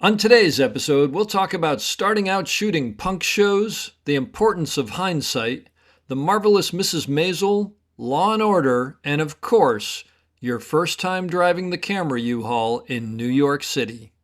On today's episode, we'll talk about starting out shooting punk shows, the importance of hindsight, the marvelous Mrs. Maisel, Law and Order, and of course, your first time driving the camera Uhaul in New York City.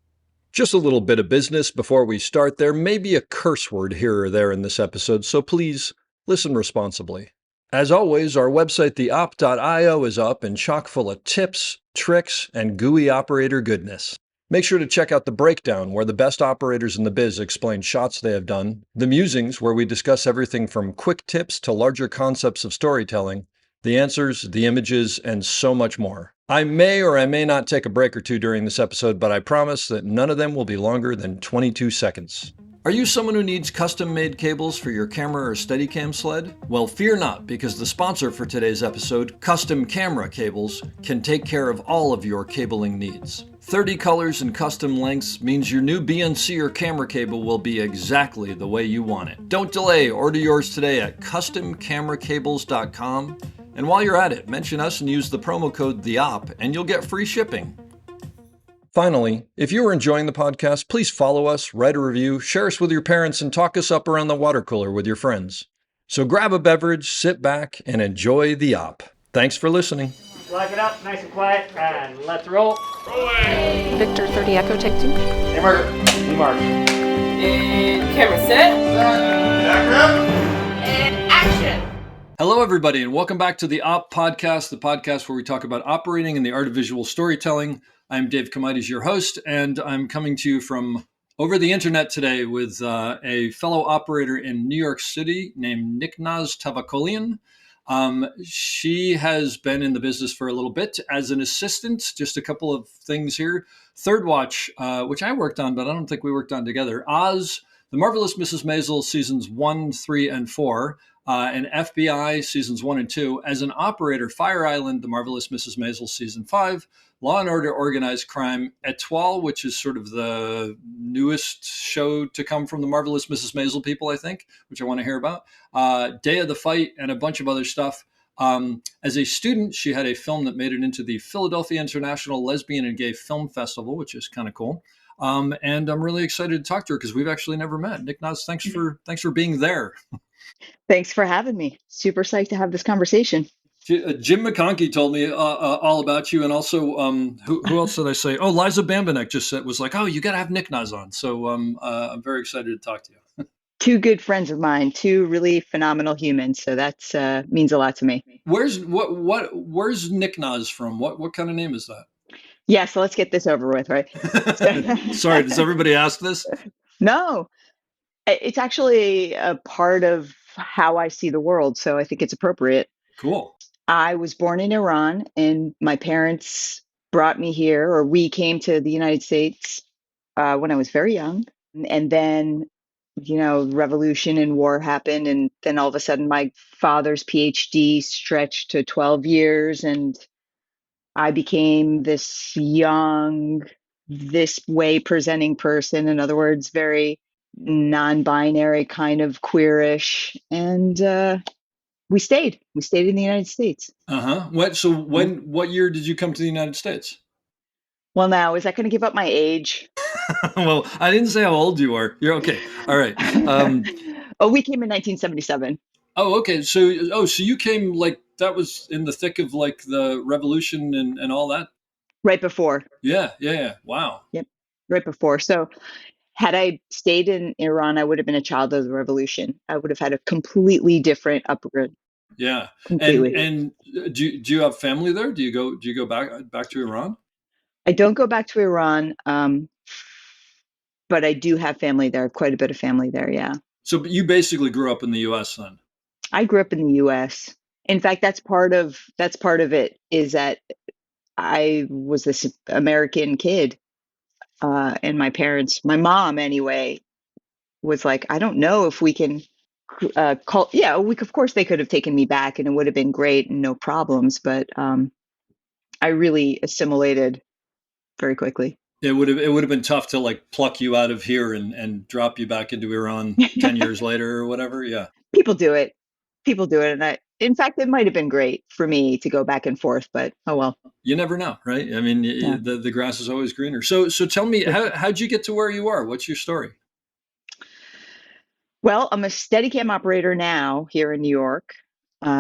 Just a little bit of business before we start. There may be a curse word here or there in this episode, so please listen responsibly. As always, our website, theop.io, is up and chock full of tips, tricks, and gooey operator goodness. Make sure to check out The Breakdown, where the best operators in the biz explain shots they have done, The Musings, where we discuss everything from quick tips to larger concepts of storytelling, the answers, the images, and so much more. I may or I may not take a break or two during this episode, but I promise that none of them will be longer than 22 seconds. Are you someone who needs custom-made cables for your camera or Steadicam sled? Well, fear not, because the sponsor for today's episode, Custom Camera Cables, can take care of all of your cabling needs. 30 colors and custom lengths means your new BNC or camera cable will be exactly the way you want it. Don't delay, order yours today at customcameracables.com. And while you're at it, mention us and use the promo code THEOP and you'll get free shipping. Finally, if you are enjoying the podcast, please follow us, write a review, share us with your parents, and talk us up around the water cooler with your friends. So grab a beverage, sit back, and enjoy the op. Thanks for listening. Lock it up, nice and quiet, and let's roll. Rolling. Victor 30 Echo, take 2. Hey, Mark. Hey, Mark. And camera set. And action. Hello, everybody, and welcome back to the Op Podcast, the podcast where we talk about operating and the art of visual storytelling. I'm Dave Kamaitis, your host, and I'm coming to you from over the internet today with a fellow operator in New York City named Niknaz Tavakolian. She has been in the business for a little bit as an assistant. Just a couple of things here. Third Watch, which I worked on, but I don't think we worked on together. Oz, The Marvelous Mrs. Maisel, seasons 1, 3, and 4. And FBI, seasons 1 and 2. As an operator, Fire Island, The Marvelous Mrs. Maisel, season 5. Law and Order, Organized Crime, Etoile, which is sort of the newest show to come from the Marvelous Mrs. Maisel people, I think, which I want to hear about. Day of the Fight, and a bunch of other stuff. As a student, she had a film that made it into the Philadelphia International Lesbian and Gay Film Festival, which is kind of cool. And I'm really excited to talk to her because we've actually never met. Niknaz, thanks for being there. Thanks for having me. Super psyched to have this conversation. Jim McConkey told me all about you, and also who else did I say? Oh, Liza Bambanek just was like, oh, you got to have Niknaz on. So I'm very excited to talk to you. Two good friends of mine, two really phenomenal humans. So that's means a lot to me. Where's Niknaz from? What kind of name is that? Yeah, so let's get this over with, right? Sorry, does everybody ask this? No, it's actually a part of how I see the world. So I think it's appropriate. Cool. I was born in Iran, and my parents brought me here, or we came to the United States when I was very young. And then, revolution and war happened. And then all of a sudden, my father's PhD stretched to 12 years. And I became this young, this way presenting person. In other words, very non-binary, kind of queerish. And we stayed in the United States. What year did you come to the United States? Well, now, is that going to give up my age? Well, I didn't say how old you are. You're okay. All right. We came in 1977. Oh, okay. So you came like that was in the thick of like the revolution and all that? Right before. Yeah. Wow. Yep. Right before. So had I stayed in Iran, I would have been a child of the revolution. I would have had a completely different upbringing. Yeah. Completely. And do you have family there? Do you go back to Iran? I don't go back to Iran, but I do have family there, quite a bit of family there, yeah. So you basically grew up in the U.S. then? I grew up in the U.S. In fact, that's part of it, is that I was this American kid. And my mom anyway, was like, I don't know if we can call. Yeah, of course they could have taken me back and it would have been great and no problems. But I really assimilated very quickly. It would have been tough to like pluck you out of here and drop you back into Iran 10 years later or whatever. Yeah. People do it. And In fact, it might have been great for me to go back and forth, but oh well. You never know, right? I mean, Yeah. the grass is always greener. So tell me, how'd you get to where you are? What's your story? Well, I'm a Steadicam operator now here in New York,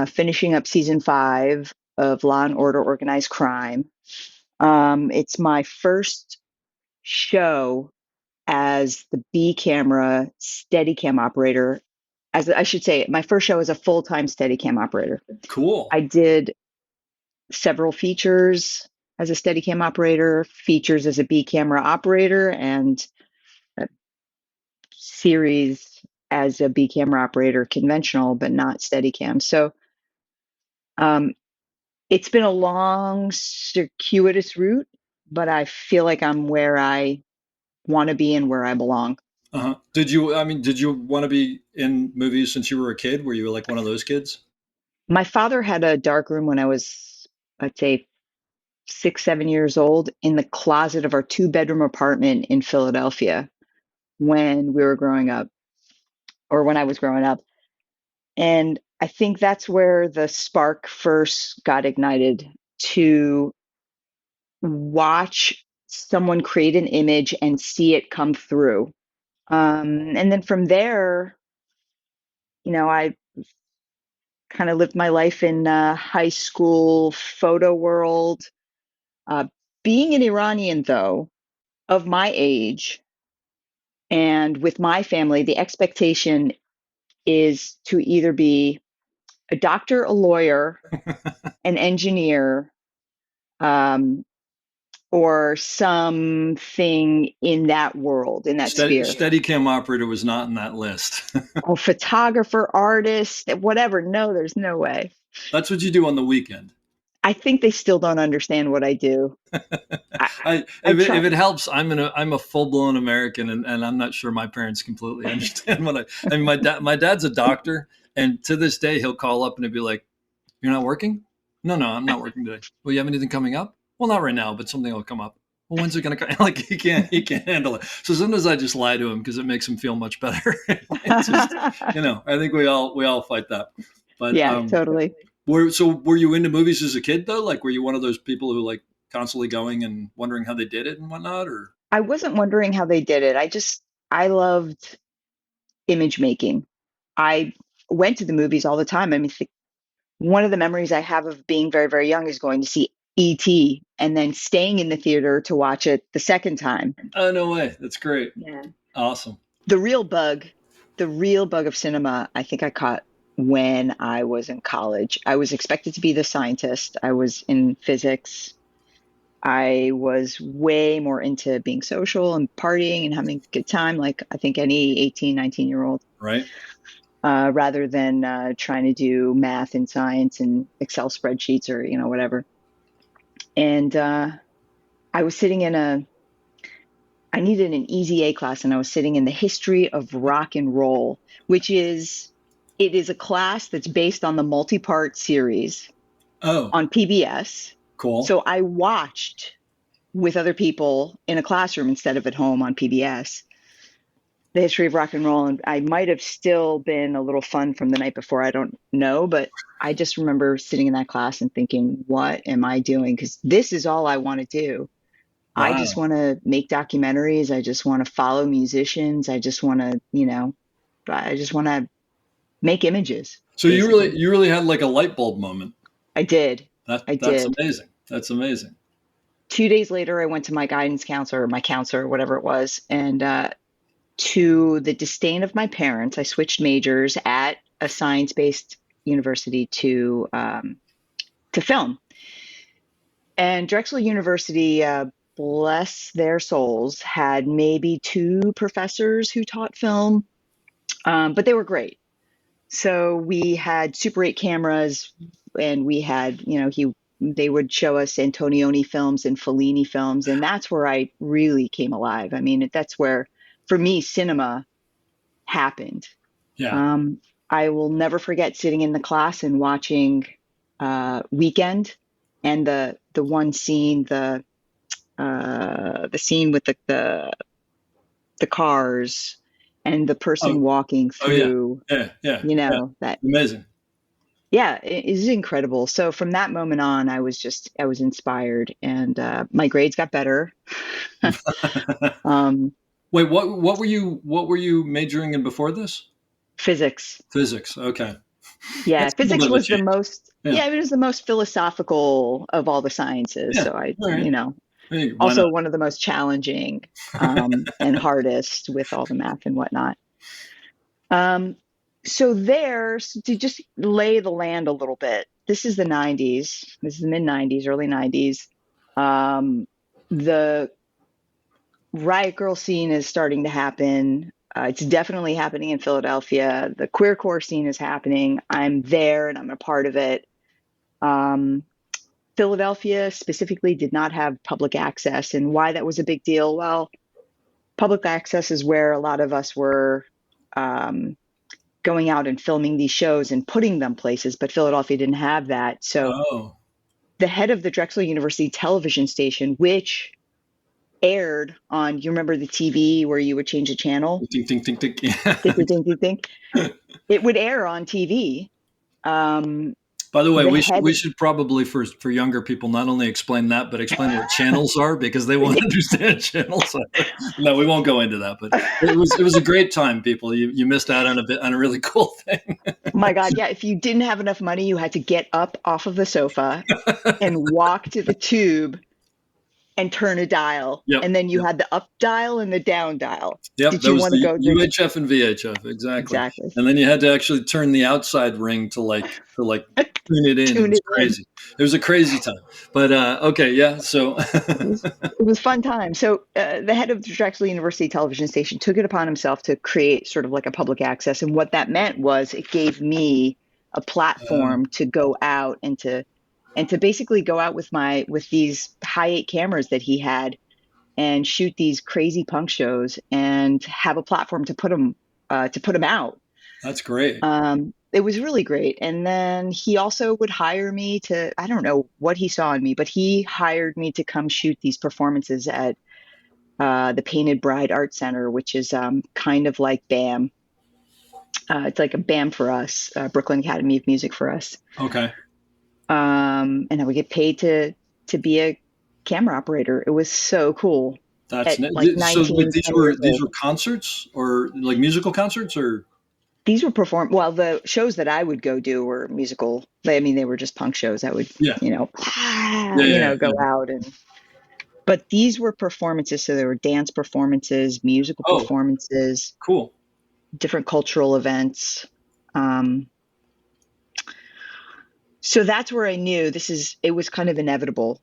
finishing up season 5 of Law and Order Organized Crime. It's my first show as the B camera Steadicam operator. As I should say, my first show as a full-time Steadicam operator. Cool. I did several features as a Steadicam operator, features as a B camera operator, and a series as a B camera operator, conventional but not Steadicam. So um, it's been a long, circuitous route, but I feel like I'm where I want to be and where I belong. Uh-huh. Did you want to be in movies since you were a kid? Were you like one of those kids? My father had a dark room when I was, I'd say, 6, 7 years old in the closet of our 2-bedroom apartment in Philadelphia when we were growing up, or when I was growing up. And I think that's where the spark first got ignited, to watch someone create an image and see it come through. And then from there, I kind of lived my life in high school photo world. Being an Iranian, though, of my age and with my family, the expectation is to either be a doctor, a lawyer, an engineer, um, or something in that world, in that sphere. Steadicam operator was not in that list. Oh, photographer, artist, whatever. No, there's no way. That's what you do on the weekend. I think they still don't understand what I do. If it helps, I'm a full blown American, and I'm not sure my parents completely understand what I mean. My dad's a doctor, and to this day he'll call up and he'll be like, "You're not working? No, I'm not working today. Well, you have anything coming up? Well, not right now, but something will come up. Well, when's it gonna come?" Like he can't handle it. So sometimes I just lie to him because it makes him feel much better. It's just, I think we all fight that. But yeah, totally. Were you into movies as a kid though? Like, were you one of those people who like constantly going and wondering how they did it and whatnot? Or I wasn't wondering how they did it. I loved image making. I went to the movies all the time. I mean, one of the memories I have of being very, very young is going to see E.T. and then staying in the theater to watch it the second time. Oh, no way. That's great. Yeah. Awesome. The real bug of cinema, I think I caught when I was in college. I was expected to be the scientist. I was in physics. I was way more into being social and partying and having a good time, like I think any 18, 19-year-old. Right. Rather than trying to do math and science and Excel spreadsheets or, whatever. And I was sitting I needed an easy A class, and I was sitting in the history of rock and roll, it is a class that's based on the multi-part series on PBS. Cool. So I watched with other people in a classroom instead of at home on PBS, the history of rock and roll. And I might have still been a little fun from the night before. I don't know, but I just remember sitting in that class and thinking, what am I doing? Because this is all I want to do. Wow. I just want to make documentaries. I just want to follow musicians. I just want to, make images. So basically. you really had like a light bulb moment. I did. That's amazing. That's amazing. 2 days later, I went to my guidance counselor, or my counselor, whatever it was. And to the disdain of my parents, I switched majors at a science-based university to film. And Drexel University, bless their souls, had maybe 2 professors who taught film, but they were great. So we had Super 8 cameras, and we had, they would show us Antonioni films and Fellini films, and that's where I really came alive. I mean, that's where, for me, cinema happened. Yeah. I will never forget sitting in the class and watching Weekend, and the one scene, the scene with the cars and the person walking through. Yeah. That amazing. Yeah, it is incredible. So from that moment on, I was inspired, and my grades got better. um, Wait, what were you majoring in before this? Physics. Physics. Okay. Yeah, That's a little bit physics of a was the change. most, Yeah. yeah, it was the most philosophical of all the sciences. Yeah. So I, All right. Hey, why not? also one of the most challenging, and hardest with all the math and whatnot. Um, so to just lay the land a little bit, this is the 90s. This is the mid 90s, early 90s. The riot girl scene is starting to happen. It's definitely happening in Philadelphia. The queercore scene is happening. I'm there and I'm a part of it. Um, Philadelphia specifically did not have public access, and why that was a big deal. Well, public access is where a lot of us were um, going out and filming these shows and putting them places, but Philadelphia didn't have that. So Oh. the head of the Drexel University television station, which aired on, you remember the TV where you would change the channel? Think, think, think, think. Think, Yeah. think, think, think, think. It would air on TV. Um, By the way, the head, we should probably for younger people not only explain that, but explain what channels are because they won't understand channels. No, we won't go into that. But it was a great time, people. You missed out on a really cool thing. my God, yeah, if you didn't have enough money, you had to get up off of the sofa and walk to the tube and turn a dial. Yep. And then you Yep. had the up dial and the down dial. Yep. Did That you was want to the go to UHF and VHF exactly. exactly And then you had to actually turn the outside ring to tune it in. It tune was it in? crazy. It was a crazy time. But okay, yeah. So It was fun time. So the head of the Drexel University television station took it upon himself to create sort of like a public access, and what that meant was it gave me a platform to go out and to basically go out with these high eight cameras that he had and shoot these crazy punk shows and have a platform to put them out. that's great. It was really great. And then he also would hire me to, I don't know what he saw in me, but he hired me to come shoot these performances at the Painted Bride Art Center, which is kind of like BAM. It's like a BAM for us, Brooklyn Academy of Music for us. Okay. And I would get paid to be a camera operator. It was so cool. That's At like so. 19, These 20 were years old. concerts or like musical concerts or These were well, the shows that I would go do were musical. I mean, they were just punk shows. I would, yeah go yeah. out but these were performances. So there were dance performances, musical Oh, performances, cool. different cultural events. Um, so that's where I knew it was kind of inevitable.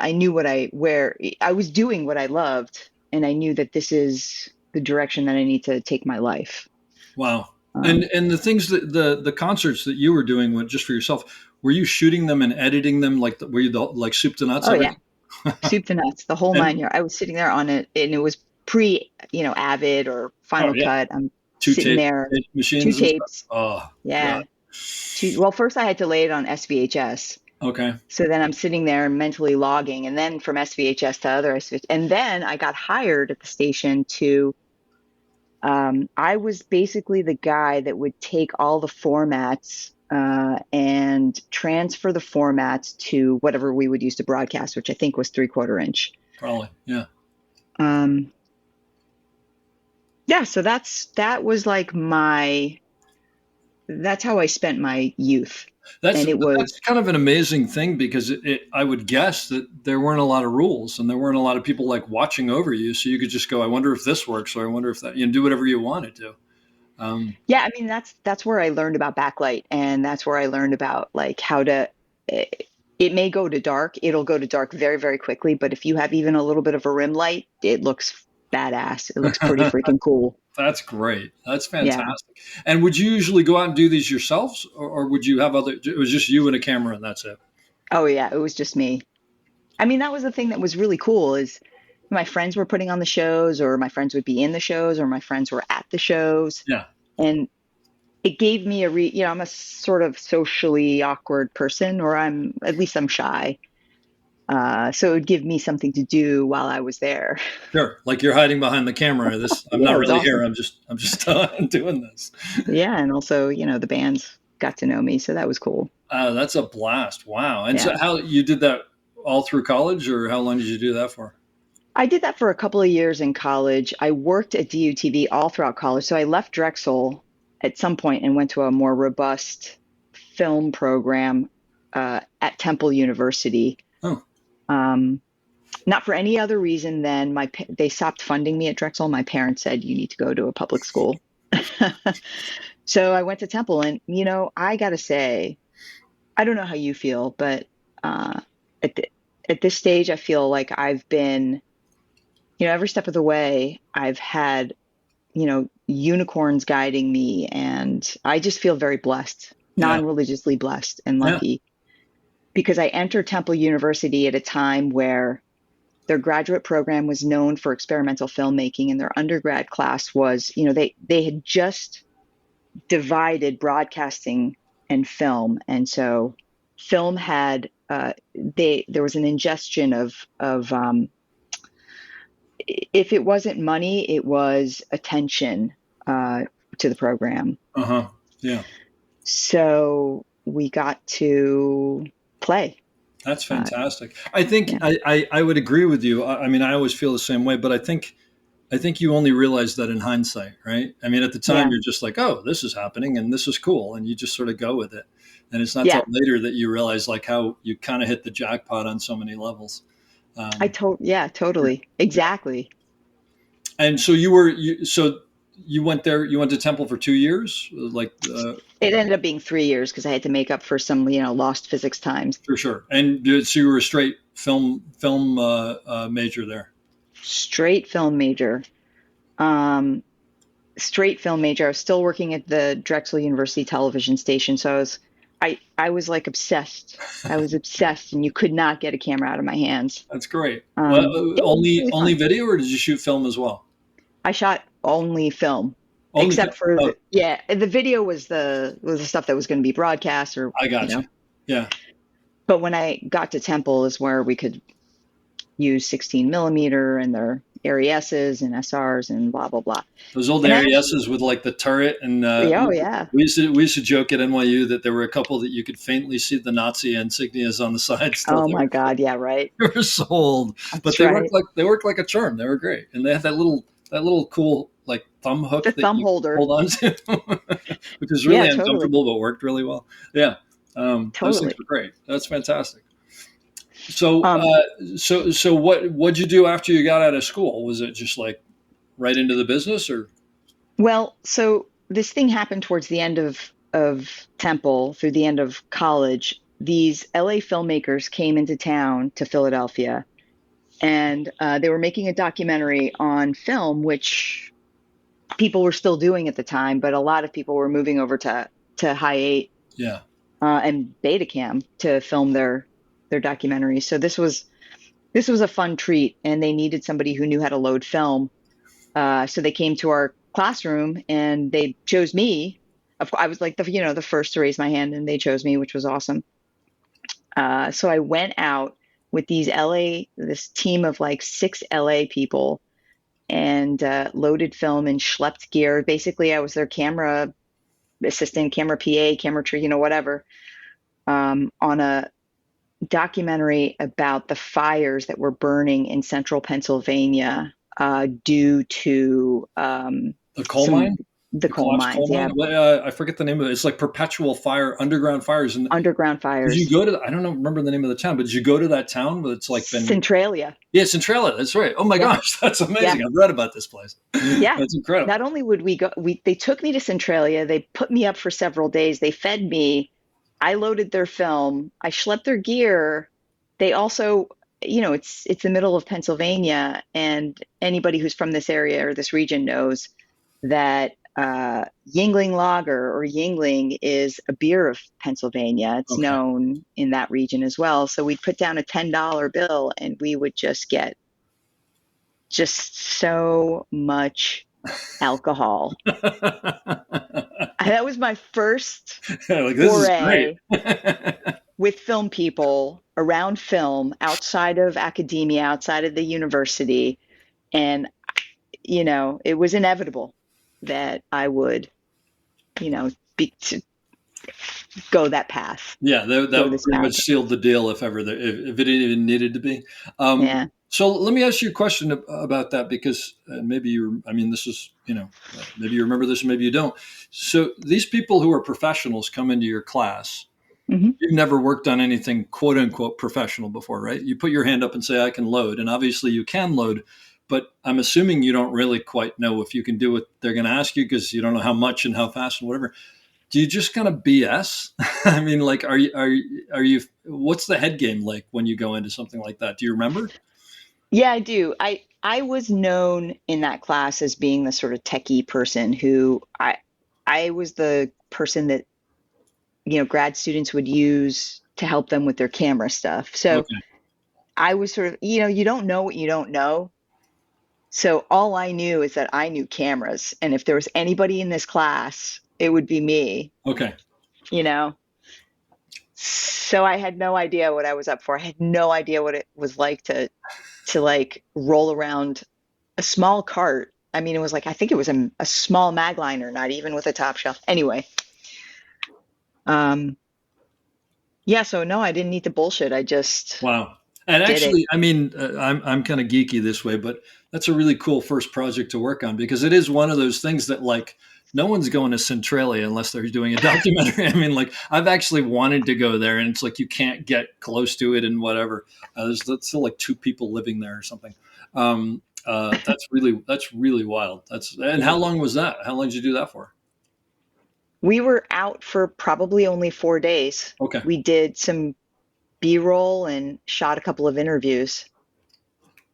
I knew where I was doing what I loved, and I knew that this is the direction that I need to take my life. Wow. And the things that the concerts that you were doing just for yourself, were you shooting them and editing them were you like soup to nuts Oh yeah, everything? soup to nuts, the whole And 9 year. I was sitting there on it, and it was pre, Avid or oh Final yeah, Cut. I'm two sitting tape there, machines two and stuff. tapes. Oh Yeah. God. Well, first I had to lay it on SVHS. Okay. So then I'm sitting there mentally logging, and then from SVHS to other SVHS. And then I got hired at the station I was basically the guy that would take all the formats and transfer the formats to whatever we would use to broadcast, which I think was 3/4 inch. Probably. Yeah. Yeah, so that was like that's how I spent my youth. And it was, That's kind of an amazing thing because I would guess that there weren't a lot of rules and there weren't a lot of people like watching over you, so you could just go, I wonder if this works, or I wonder if that, do whatever you wanted to. yeah, I mean, that's where I learned about backlight, and that's where I learned about like how to, it may go to dark, it'll go to dark very, very quickly, but if you have even a little bit of a rim light, it looks badass. It looks pretty freaking cool. That's great. That's Yeah. fantastic. And would you usually go out and do these yourselves, or would you have it was just you and a camera and that's it? Oh yeah, it was just me. I mean, that was the thing that was really cool is my friends were putting on the shows, or my friends would be in the shows, or my friends were at the shows. Yeah. And it gave me I'm a sort of socially awkward person, or at least I'm shy. So it would give me something to do while I was there. Sure. Like you're hiding behind the camera. I'm Yeah, not it was really awesome. here. I'm just doing this. Yeah. And also, the bands got to know me. So that was cool. That's a blast. Wow. And so Yeah. how you did that all through college, or how long did you do that for? I did that for a couple of years in college. I worked at DUTV all throughout college. So I left Drexel at some point and went to a more robust film program at Temple University. Oh, Um, Not for any other reason than they stopped funding me at Drexel. My parents said, you need to go to a public school. So I went to Temple, and, I got to say, I don't know how you feel, but at at this stage, I feel like I've been, every step of the way, I've had, unicorns guiding me, and I just feel very blessed, yeah. non-religiously blessed and Yeah. lucky, because I entered Temple University at a time where their graduate program was known for experimental filmmaking, and their undergrad class was, they had just divided broadcasting and film, and so film had there was an ingestion of if it wasn't money, it was attention to the program. Uh-huh. Yeah. So we got to play. That's fantastic. I think Yeah. I would agree with you. I mean, I always feel the same way, but I think you only realize that in hindsight, right? I mean, at the time Yeah. you're just like, oh, this is happening and this is cool. And you just sort of go with it. And it's not Yeah. till later that you realize like how you kind of hit the jackpot on so many levels. Yeah, totally. Exactly. And so you went there, you went to Temple for 2 years, like, It ended up being 3 years because I had to make up for some, lost physics times. for sure. And so you were a straight film major there. Straight film major. Straight film major. I was still working at the Drexel University television station, so I was like obsessed. I was obsessed, and you could not get a camera out of my hands. That's great. It Well, was really only fun. video, or did you shoot film as well? I shot only film, Only except film. for the video was the stuff that was going to be broadcast, or I got you. Yeah. But when I got to Temple is where we could use 16 millimeter and their ARESs and SRs and blah blah blah. Those old And ARESs with like the turret, and Oh yeah. we used to joke at NYU that there were a couple that you could faintly see the Nazi insignias on the side. Still, Oh my God, yeah, right. they were sold, but That's they right. worked like a charm. They were great, and they had that little cool like thumb hook The that thumb you holder. hold on to, which is really Yeah, totally. uncomfortable but worked really well. Yeah, those things Totally. were great. That's fantastic. So, Um, so what'd you do after you got out of school? Was it just like right into the business, or? Well, so this thing happened towards the end of Temple, through the end of college. These LA filmmakers came into town to Philadelphia, and they were making a documentary on film, which people were still doing at the time, but a lot of people were moving over to High 8 Yeah. and Betacam to film their documentaries. So this was a fun treat, and they needed somebody who knew how to load film. So they came to our classroom and they chose me. I was like the first to raise my hand, and they chose me, which was awesome. So I went out with this team of like 6 LA people, and loaded film and schlepped gear. Basically, I was their camera assistant, camera PA, camera tree, whatever, on a documentary about the fires that were burning in central Pennsylvania due to The coal mine? the coal Collapsed mines, yeah, mine? I forget the name of it. It's like perpetual fire, underground fires. And underground did fires. you go to? I don't know, remember the name of the town, but did you go to that town? But it's like been. Centralia. Yeah, Centralia. That's right. Oh my Yeah. gosh, that's amazing. Yeah. I've read about this place. Yeah. That's incredible. Not only would we go, they took me to Centralia. They put me up for several days. They fed me. I loaded their film. I schlepped their gear. They also, it's the middle of Pennsylvania, and anybody who's from this area or this region knows that Yingling Lager, or Yingling, is a beer of Pennsylvania. It's Okay. known in that region as well. So we'd put down a $10 bill, and we would just get just so much alcohol. That was my first Like, this is foray great. with film people, around film, outside of academia, outside of the university. And, it was inevitable that I would, go that path. Yeah, that Go would this pretty path. much sealed the deal if ever if it even needed to be. Yeah. So let me ask you a question about that because maybe I mean, this is, maybe you remember this, maybe you don't. So these people who are professionals come into your class. Hmm. You've never worked on anything quote unquote professional before, right? You put your hand up and say, I can load. And obviously you can load, but I'm assuming you don't really quite know if you can do what they're going to ask you because you don't know how much and how fast and whatever. Do you just kind of BS? I mean, like, are you, what's the head game like when you go into something like that? Do you remember? Yeah, I do. I was known in that class as being the sort of techie person who I was the person that, grad students would use to help them with their camera stuff. So Okay. I was sort of, you don't know what you don't know. So all I knew is that I knew cameras. And if there was anybody in this class, it would be me, Okay. you know? So I had no idea what I was up for. I had no idea what it was like to like roll around a small cart. I mean, it was like, I think it was a small mag liner, not even with a top shelf. Anyway, yeah, so no, I didn't need to bullshit. I just Wow. And did it. actually, I mean, I'm kind of geeky this way, but that's a really cool first project to work on because it is one of those things that like no one's going to Centralia unless they're doing a documentary. I mean, like I've actually wanted to go there, and it's like you can't get close to it and whatever. There's still like two people living there or something. That's really wild. And how long was that? How long did you do that for? We were out for probably only 4 days. Okay. We did some B-roll and shot a couple of interviews,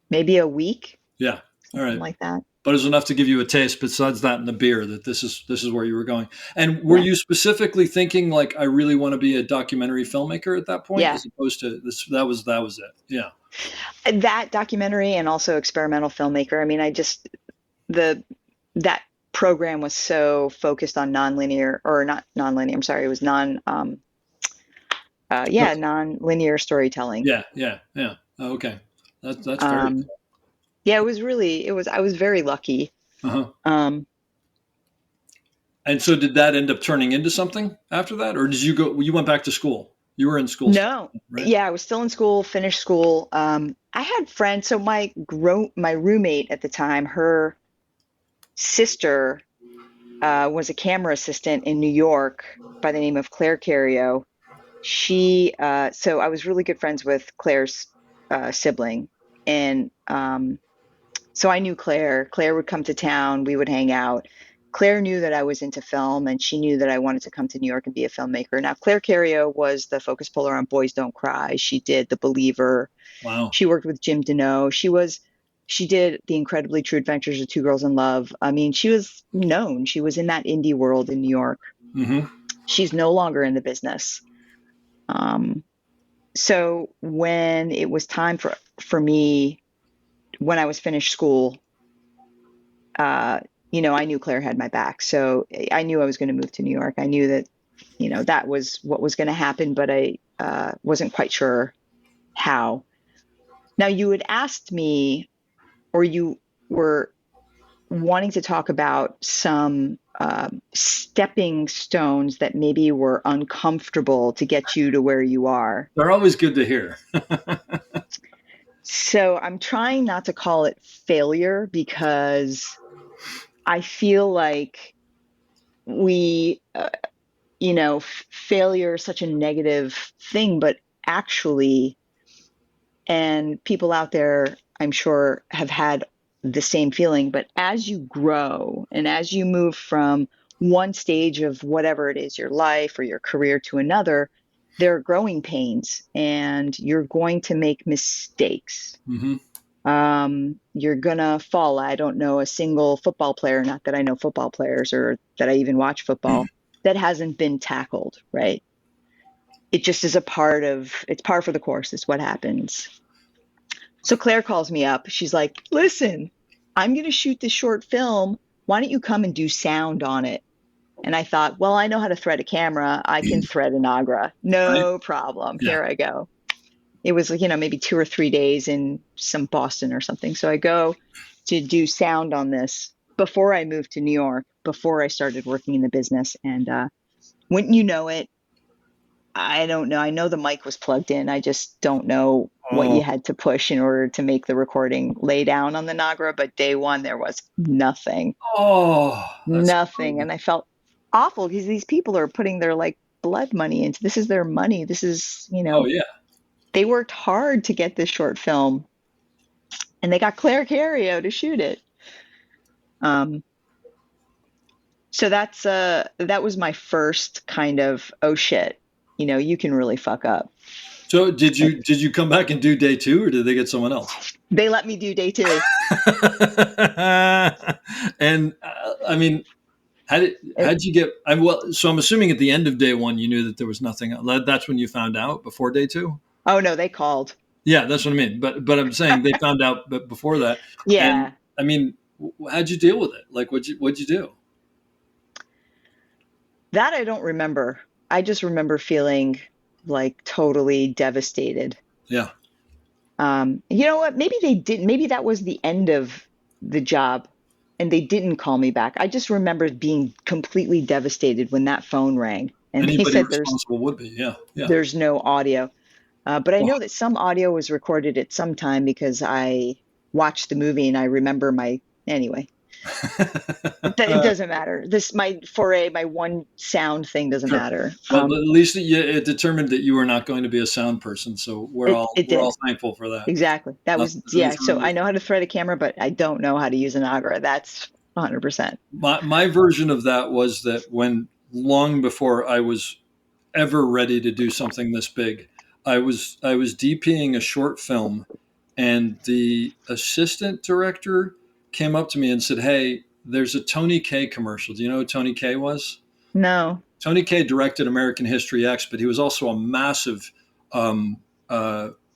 maybe a week, Yeah. All something right. like that. But it was enough to give you a taste besides that and the beer that this is where you were going. And were Yeah. you specifically thinking like I really want to be a documentary filmmaker at that point Yeah. as opposed to this that was it. Yeah. That documentary and also experimental filmmaker. I mean, that program was so focused on nonlinear or not nonlinear. I'm sorry, it was nonlinear storytelling. Yeah, yeah, yeah. Oh, okay. That's very Um, yeah, I was very lucky. cool. Uh-huh. Um, And so did that end up turning into something after that? Or you went back to school? You were in school still, no, right? yeah, I was still in school, finished school. I had friends. So my roommate at the time, her sister was a camera assistant in New York by the name of Claire Cario. So I was really good friends with Claire's sibling. And so I knew Claire. Claire would come to town. We would hang out. Claire knew that I was into film and she knew that I wanted to come to New York and be a filmmaker. Now, Claire Cario was the focus puller on Boys Don't Cry. She did The Believer. Wow. She worked with Jim Deneau. She did The Incredibly True Adventures of Two Girls in Love. I mean, she was known. She was in that indie world in New York. Mm-hmm. She's no longer in the business. So when it was time for me, when I was finished school, I knew Claire had my back. So I knew I was going to move to New York. I knew that, that was what was going to happen, but I wasn't quite sure how. Now, you had asked me, or you were wanting to talk about some stepping stones that maybe were uncomfortable to get you to where you are. They're always good to hear. So I'm trying not to call it failure because I feel like failure is such a negative thing, but actually, and people out there, I'm sure, have had the same feeling, but as you grow and as you move from one stage of whatever it is, your life or your career, to another, there are growing pains and you're going to make mistakes. Mm-hmm. You're gonna fall. I don't know a single football player, not that I know football players or that I even watch football, that hasn't been tackled, right? It just is it's par for the course. It's what happens. So Claire calls me up. She's like, listen, I'm going to shoot this short film. Why don't you come and do sound on it? And I thought, well, I know how to thread a camera. I can thread an Agra. No problem. Yeah. Here I go. It was, maybe 2 or 3 days in some Boston or something. So I go to do sound on this before I moved to New York, before I started working in the business. And wouldn't you know it, I don't know. I know the mic was plugged in. I just don't know what Oh, you had to push in order to make the recording lay down on the Nagra. But day one, there was nothing, oh, that's nothing. And I felt awful because these people are putting their like blood money into this is their money. This is, oh yeah. they worked hard to get this short film and they got Claire Carrio to shoot it. Um, so that was my first kind of, oh shit, you can really fuck up. So did you come back and do day 2, or did they get someone else? They let me do day 2. And I mean, how'd you get? So I'm assuming at the end of day 1 you knew that there was nothing. That's when you found out, before day 2. Oh no, they called. Yeah, that's what I mean. But I'm saying they found out before that. Yeah. And I mean, how'd you deal with it? Like, what'd you do? That I don't remember. I just remember feeling like totally devastated. Yeah. You know what? Maybe they didn't. Maybe that was the end of the job and they didn't call me back. I just remember being completely devastated when that phone rang and they Anybody said responsible would be. Yeah. Yeah. there's no audio. But I Wow. know that some audio was recorded at some time because I watched the movie and I remember anyway. It doesn't matter. My one sound thing doesn't Sure. matter. Well, but at least it determined that you were not going to be a sound person. So we're It all did. thankful for that. Exactly. That was, That's yeah. amazing. So I know how to thread a camera, but I don't know how to use an Agra. That's 100%. My version of that was that when long before I was ever ready to do something this big, I was DPing a short film, and the assistant director came up to me and said, "Hey, there's a Tony Kaye commercial. Do you know who Tony Kaye was?" No. Tony Kaye directed American History X, but he was also a massive um,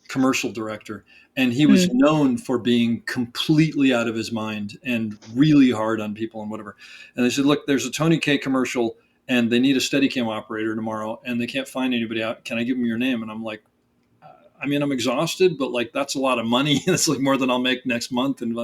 commercial director. And he was known for being completely out of his mind and really hard on people and whatever. And they said, look, there's a Tony Kaye commercial and they need a Steadicam operator tomorrow and they can't find anybody out. Can I give them your name? And I'm like, I mean, I'm exhausted, but like, that's a lot of money. That's like more than I'll make next month. And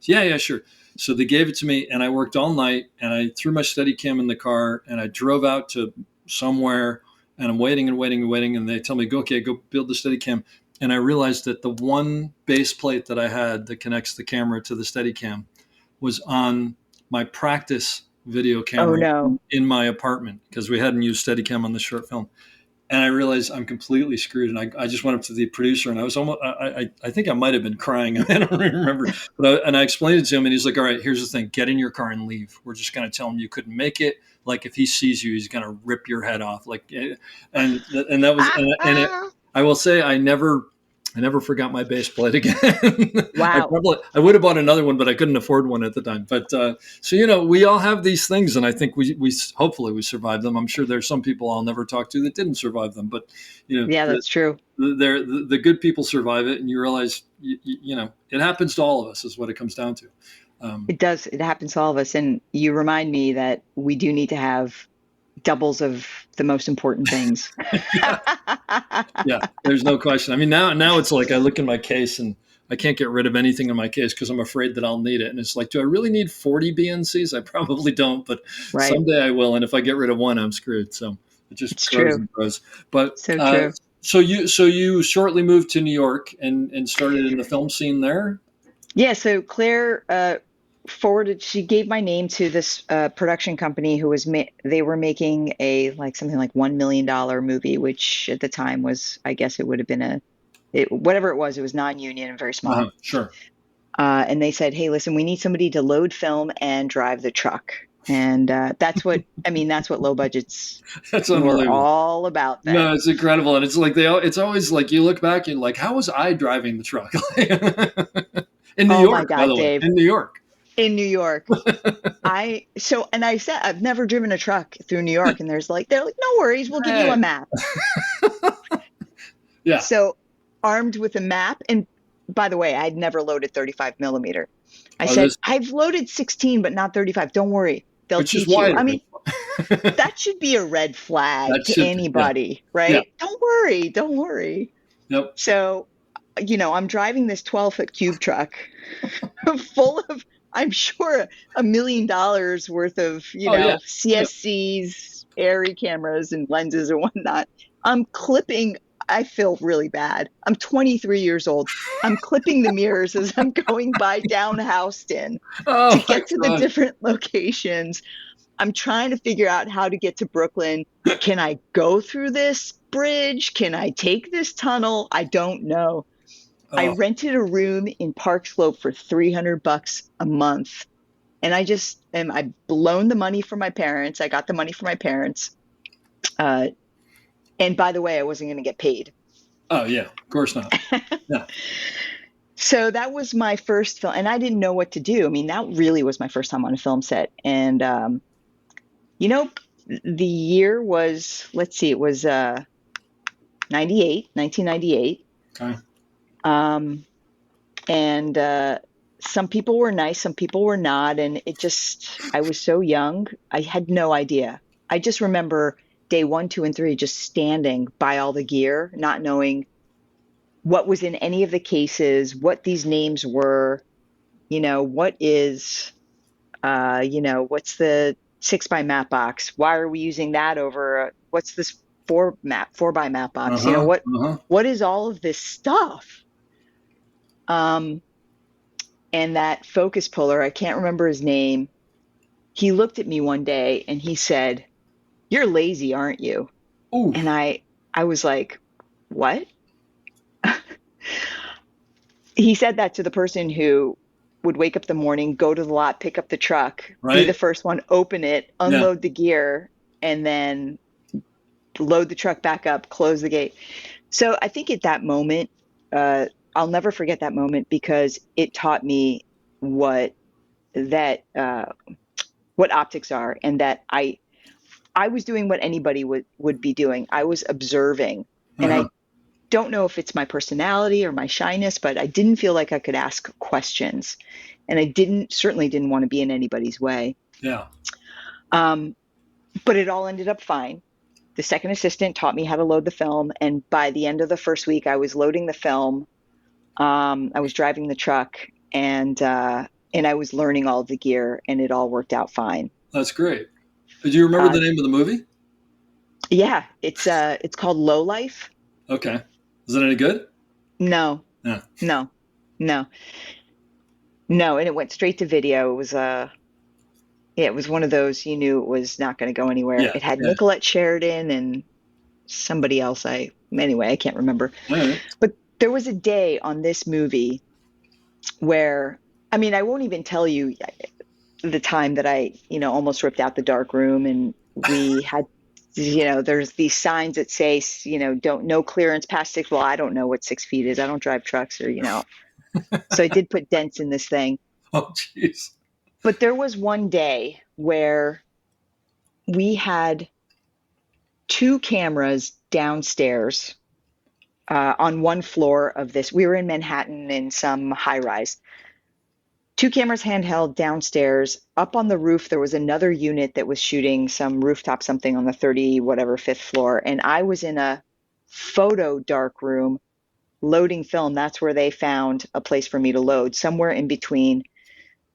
yeah, sure. So they gave it to me and I worked all night and I threw my Steadicam in the car and I drove out to somewhere and I'm waiting and waiting and waiting. And they tell me, go build the Steadicam. And I realized that the one base plate that I had that connects the camera to the Steadicam was on my practice video camera in my apartment because we hadn't used Steadicam on the short film. And I realized I'm completely screwed. And I just went up to the producer and I was almost, I think I might've been crying. I don't remember, but I explained it to him and he's like, all right, here's the thing, get in your car and leave. We're just going to tell him you couldn't make it. Like if he sees you, he's going to rip your head off. Like, and that was, I will say, I never forgot my base plate again. Wow. I would have bought another one, but I couldn't afford one at the time. But so we all have these things, and I think we hopefully we survived them. I'm sure there's some people I'll never talk to that didn't survive them, but yeah, that's true. The good people survive it, and you realize it happens to all of us. Is what it comes down to. It does. It happens to all of us, and you remind me that we do need to have doubles of the most important things. Yeah, there's no question. I mean, now it's like I look in my case and I can't get rid of anything in my case because I'm afraid that I'll need it. And it's like, do I really need 40 BNCs? I probably don't, but someday I will. And if I get rid of one, I'm screwed. So it just grows and grows. But so true. So you shortly moved to New York and started in the film scene there? Yeah. So Claire she gave my name to this production company who was they were making something like $1 million movie, which at the time was, I guess it would have been whatever it was non-union and very small. Sure. And they said, hey, listen, we need somebody to load film and drive the truck. And that's what low budgets were all about. Then. No, it's incredible. And it's like it's always like you look back and like, how was I driving the truck? In New York, by the way. Dave. In New York. In New York. I said, I've never driven a truck through New York. And they're like, no worries. We'll give you a map. Yeah. So armed with a map. And by the way, I'd never loaded 35 millimeter. I said, I've loaded 16, but not 35. Don't worry. They'll teach you. I mean, that should be a red flag to anybody, right? Yeah. Don't worry. Yep. So, I'm driving this 12-foot cube truck full of, I'm sure, $1 million worth of, CSCs, ARRI cameras and lenses and whatnot. I'm clipping. I feel really bad. I'm 23 years old. I'm clipping the mirrors as I'm going by down Houston to Oh my get to the God. different locations. I'm trying to figure out how to get to Brooklyn. Can I go through this bridge? Can I take this tunnel? I don't know. I Oh, rented a room in Park Slope for $300 a month. And I blown the money from my parents. I got the money from my parents. Uh, and by the way, I wasn't going to get paid. oh yeah, of course not. Yeah. So that was my first film, and I didn't know what to do. I mean, that really was my first time on a film set. And, you know, the year was, let's see, it was 1998. Okay. And some people were nice, some people were not. And I was so young, I had no idea. I just remember day 1, 2, and 3 just standing by all the gear, not knowing what was in any of the cases, what these names were, what is, what's the 6x map box? Why are we using that over, what's this 4x map box? Uh-huh. Uh-huh. What is all of this stuff? And that focus puller, I can't remember his name. He looked at me one day and he said, "You're lazy, aren't you?" Ooh. And I was like, "What?" He said that to the person who would wake up in the morning, go to the lot, pick up the truck, be Right. the first one, open it, unload the gear, and then load the truck back up, close the gate. So I think at that moment, I'll never forget that moment because it taught me what optics are, and that I was doing what anybody would be doing. I was observing, and Uh-huh. I don't know if it's my personality or my shyness, but I didn't feel like I could ask questions, and I certainly didn't want to be in anybody's way. Yeah. But it all ended up fine. The second assistant taught me how to load the film, and by the end of the first week, I was loading the film. I was driving the truck, and I was learning all the gear, and it all worked out fine. That's great. Do you remember the name of the movie? Yeah, it's called Low Life. Okay. Is it any good? No, Yeah. no, and it went straight to video. It was it was one of those you knew it was not going to go anywhere. Yeah, It had yeah. Nicolette Sheridan and somebody else. I can't remember. All right. But there was a day on this movie where, I mean, I won't even tell you the time that I, almost ripped out the dark room, and we had, there's these signs that say, no clearance past 6. Well, I don't know what 6 feet is. I don't drive trucks or, so I did put dents in this thing. Oh, jeez. But there was one day where we had 2 cameras downstairs on one floor of this. We were in Manhattan in some high rise. 2 cameras handheld downstairs. Up on the roof, there was another unit that was shooting some rooftop something on the 5th floor. And I was in a photo dark room loading film. That's where they found a place for me to load, somewhere in between.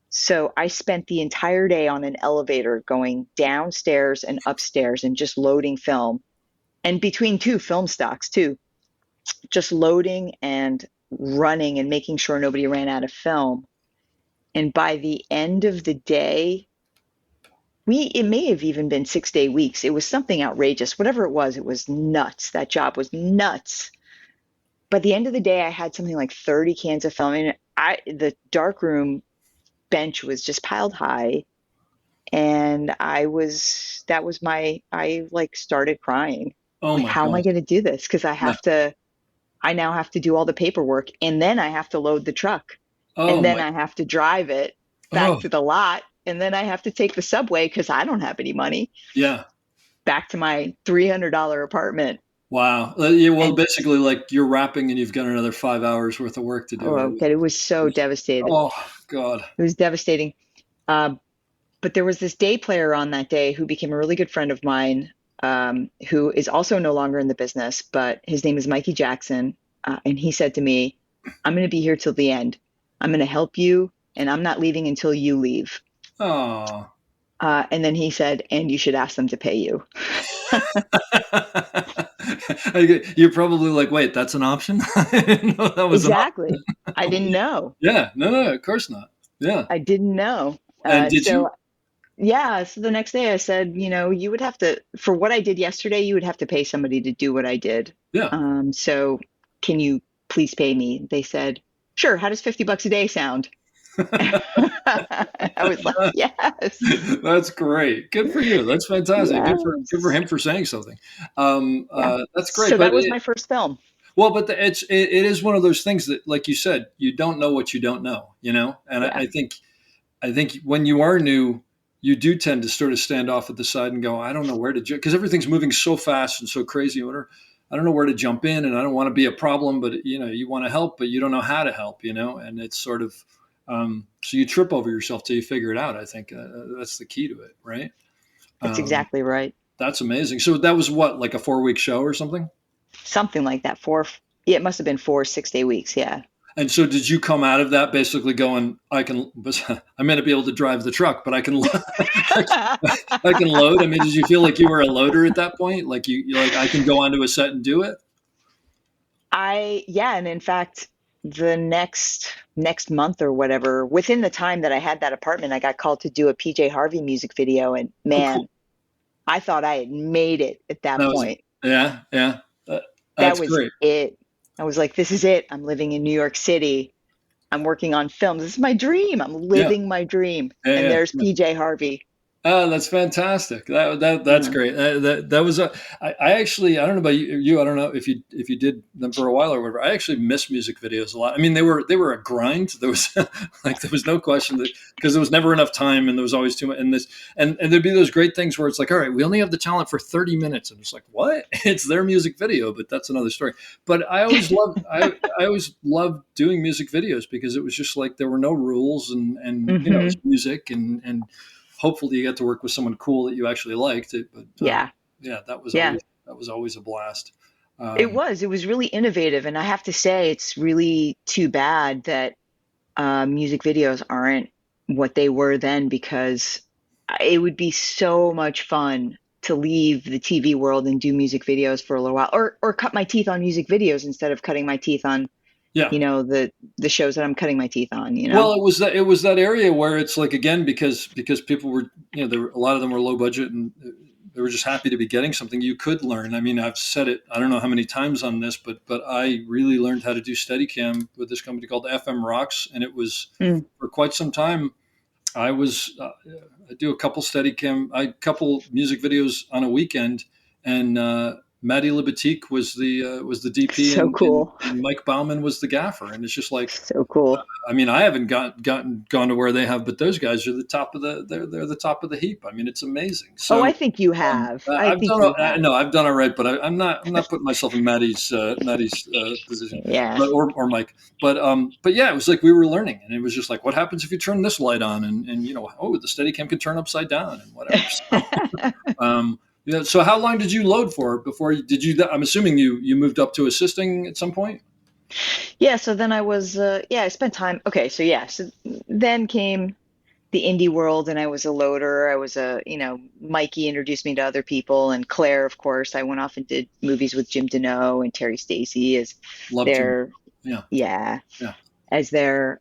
So I spent the entire day on an elevator going downstairs and upstairs and just loading film. And between 2 film stocks too, just loading and running and making sure nobody ran out of film. And by the end of the day, it may have even been 6-day weeks. It was something outrageous. Whatever it was nuts. That job was nuts. By the end of the day, I had something like 30 cans of film. And the darkroom bench was just piled high. And I started crying. Oh my how am I God. going to do this? Because I now have to do all the paperwork, and then I have to load the truck. Oh And then my. I have to drive it back Oh, to the lot. And then I have to take the subway because I don't have any money yeah. back to my $300 apartment. Wow. Yeah, well, And basically, like you're wrapping and you've got another 5 hours worth of work to do. it was so devastating. Oh God. It was devastating. But there was this day player on that day who became a really good friend of mine, who is also no longer in the business, but his name is Mikey Jackson. And he said to me, "I'm going to be here till the end. I'm going to help you, and I'm not leaving until you leave." Oh. And then he said, "And you should ask them to pay you." You're probably like, wait, that's an option? I didn't know that was an option. Exactly. I didn't know. Yeah, no, of course not. Yeah. I didn't know. And did So you? yeah, so the next day I said, you would have to, for what I did yesterday, you would have to pay somebody to do what I did. Yeah. So can you please pay me? They said, sure. How does $50 a day sound? I was like, yes, That's great. Good for you. That's fantastic. Good for yes. him for saying something. Yeah. That's great. So that was my first film. Well, but it is one of those things that, like you said, you don't know what you don't know, and Yeah. I think when you are new, you do tend to sort of stand off at the side and go, I don't know where to, because everything's moving so fast and so crazy. I don't know where to jump in, and I don't want to be a problem, but you want to help, but you don't know how to help, and it's sort of, so you trip over yourself till you figure it out. I think that's the key to it, right? That's exactly right. That's amazing. So that was what, like a 4-week show or something? Something like that. Yeah, it must have been 4 6-day weeks. Yeah. And so did you come out of that basically going, I may not be able to drive the truck, but I can I can load. I mean, did you feel like you were a loader at that point? Like you like, I can go onto a set and do it? Yeah, and in fact, the next month or whatever, within the time that I had that apartment, I got called to do a PJ Harvey music video, and Oh, man, cool. I thought I had made it at that That was, point. yeah, yeah. Uh, That that's was great. it. I was like, this is it. I'm living in New York City. I'm working on films. This is my dream. I'm Yeah, living my dream. And yeah, there's yeah. PJ Harvey. Oh, that's fantastic. That's Yeah. great. That was a. I actually, I don't know about you. I don't know if you did them for a while or whatever. I actually miss music videos a lot. I mean, they were a grind. There was there was no question that, because there was never enough time, and there was always too much. And there'd be those great things where it's like, all right, we only have the talent for 30 minutes, and it's like, what? It's their music video, but that's another story. But I always loved doing music videos because it was just like there were no rules, and it Hmm. was music, and hopefully you got to work with someone cool that you actually liked it. But Yeah. yeah, Yeah. that was always a blast. It Um, was. It was really innovative. And I have to say, it's really too bad that music videos aren't what they were then, because it would be so much fun to leave the TV world and do music videos for a little while, or cut my teeth on music videos instead of cutting my teeth on, yeah. the shows that I'm cutting my teeth on. Well, it was that area where it's like, again, because people were, a lot of them were low budget, and they were just happy to be getting something you could learn. I mean, I've said it, I don't know how many times on this, but I really learned how to do Steadicam with this company called FM Rocks, and it was Mm. for quite some time. I was I do a couple music videos on a weekend, and Maddie Libatique was the DP, So cool. and Mike Bauman was the gaffer, and it's just like, So cool. I mean, I haven't gone to where they have, but those guys are the top of they're the top of the heap. I mean, it's amazing. Oh, I So think you have. I I've think done you have. no, I've done all right, but I'm not putting myself in Maddie's position, Yeah. but or Mike. But yeah, it was like we were learning, and it was just like, what happens if you turn this light on, and oh, the Steadicam can turn upside down and whatever. So, yeah. So how long did you load for before did you? I'm assuming you moved up to assisting at some point. Yeah, so then I spent time. Okay, so yeah, so then came the indie world, and I was a loader. I was Mikey introduced me to other people, and Claire, of course. I went off and did movies with Jim Deneau and Terry Stacy as Love Jim. their, Yeah. yeah, Yeah. as their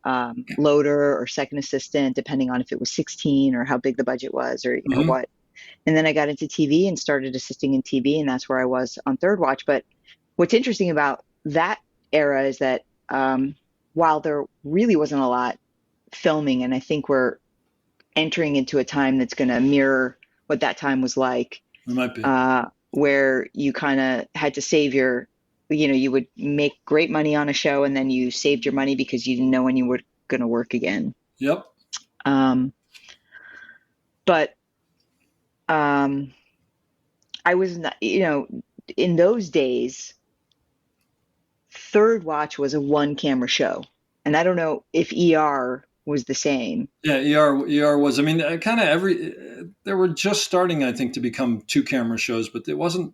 loader or second assistant, depending on if it was 16 or how big the budget was, or Hmm. what. And then I got into TV and started assisting in TV, and that's where I was on Third Watch. But what's interesting about that era is that while there really wasn't a lot filming, and I think we're entering into a time that's going to mirror what that time was like, It might be. where you kind of had to save you would make great money on a show, and then you saved your money because you didn't know when you were going to work again. Yep. But I was not, in those days, Third Watch was a one camera show. And I don't know if ER was the same. Yeah, ER was. I mean, kind of they were just starting, I think, to become 2-camera shows, but it wasn't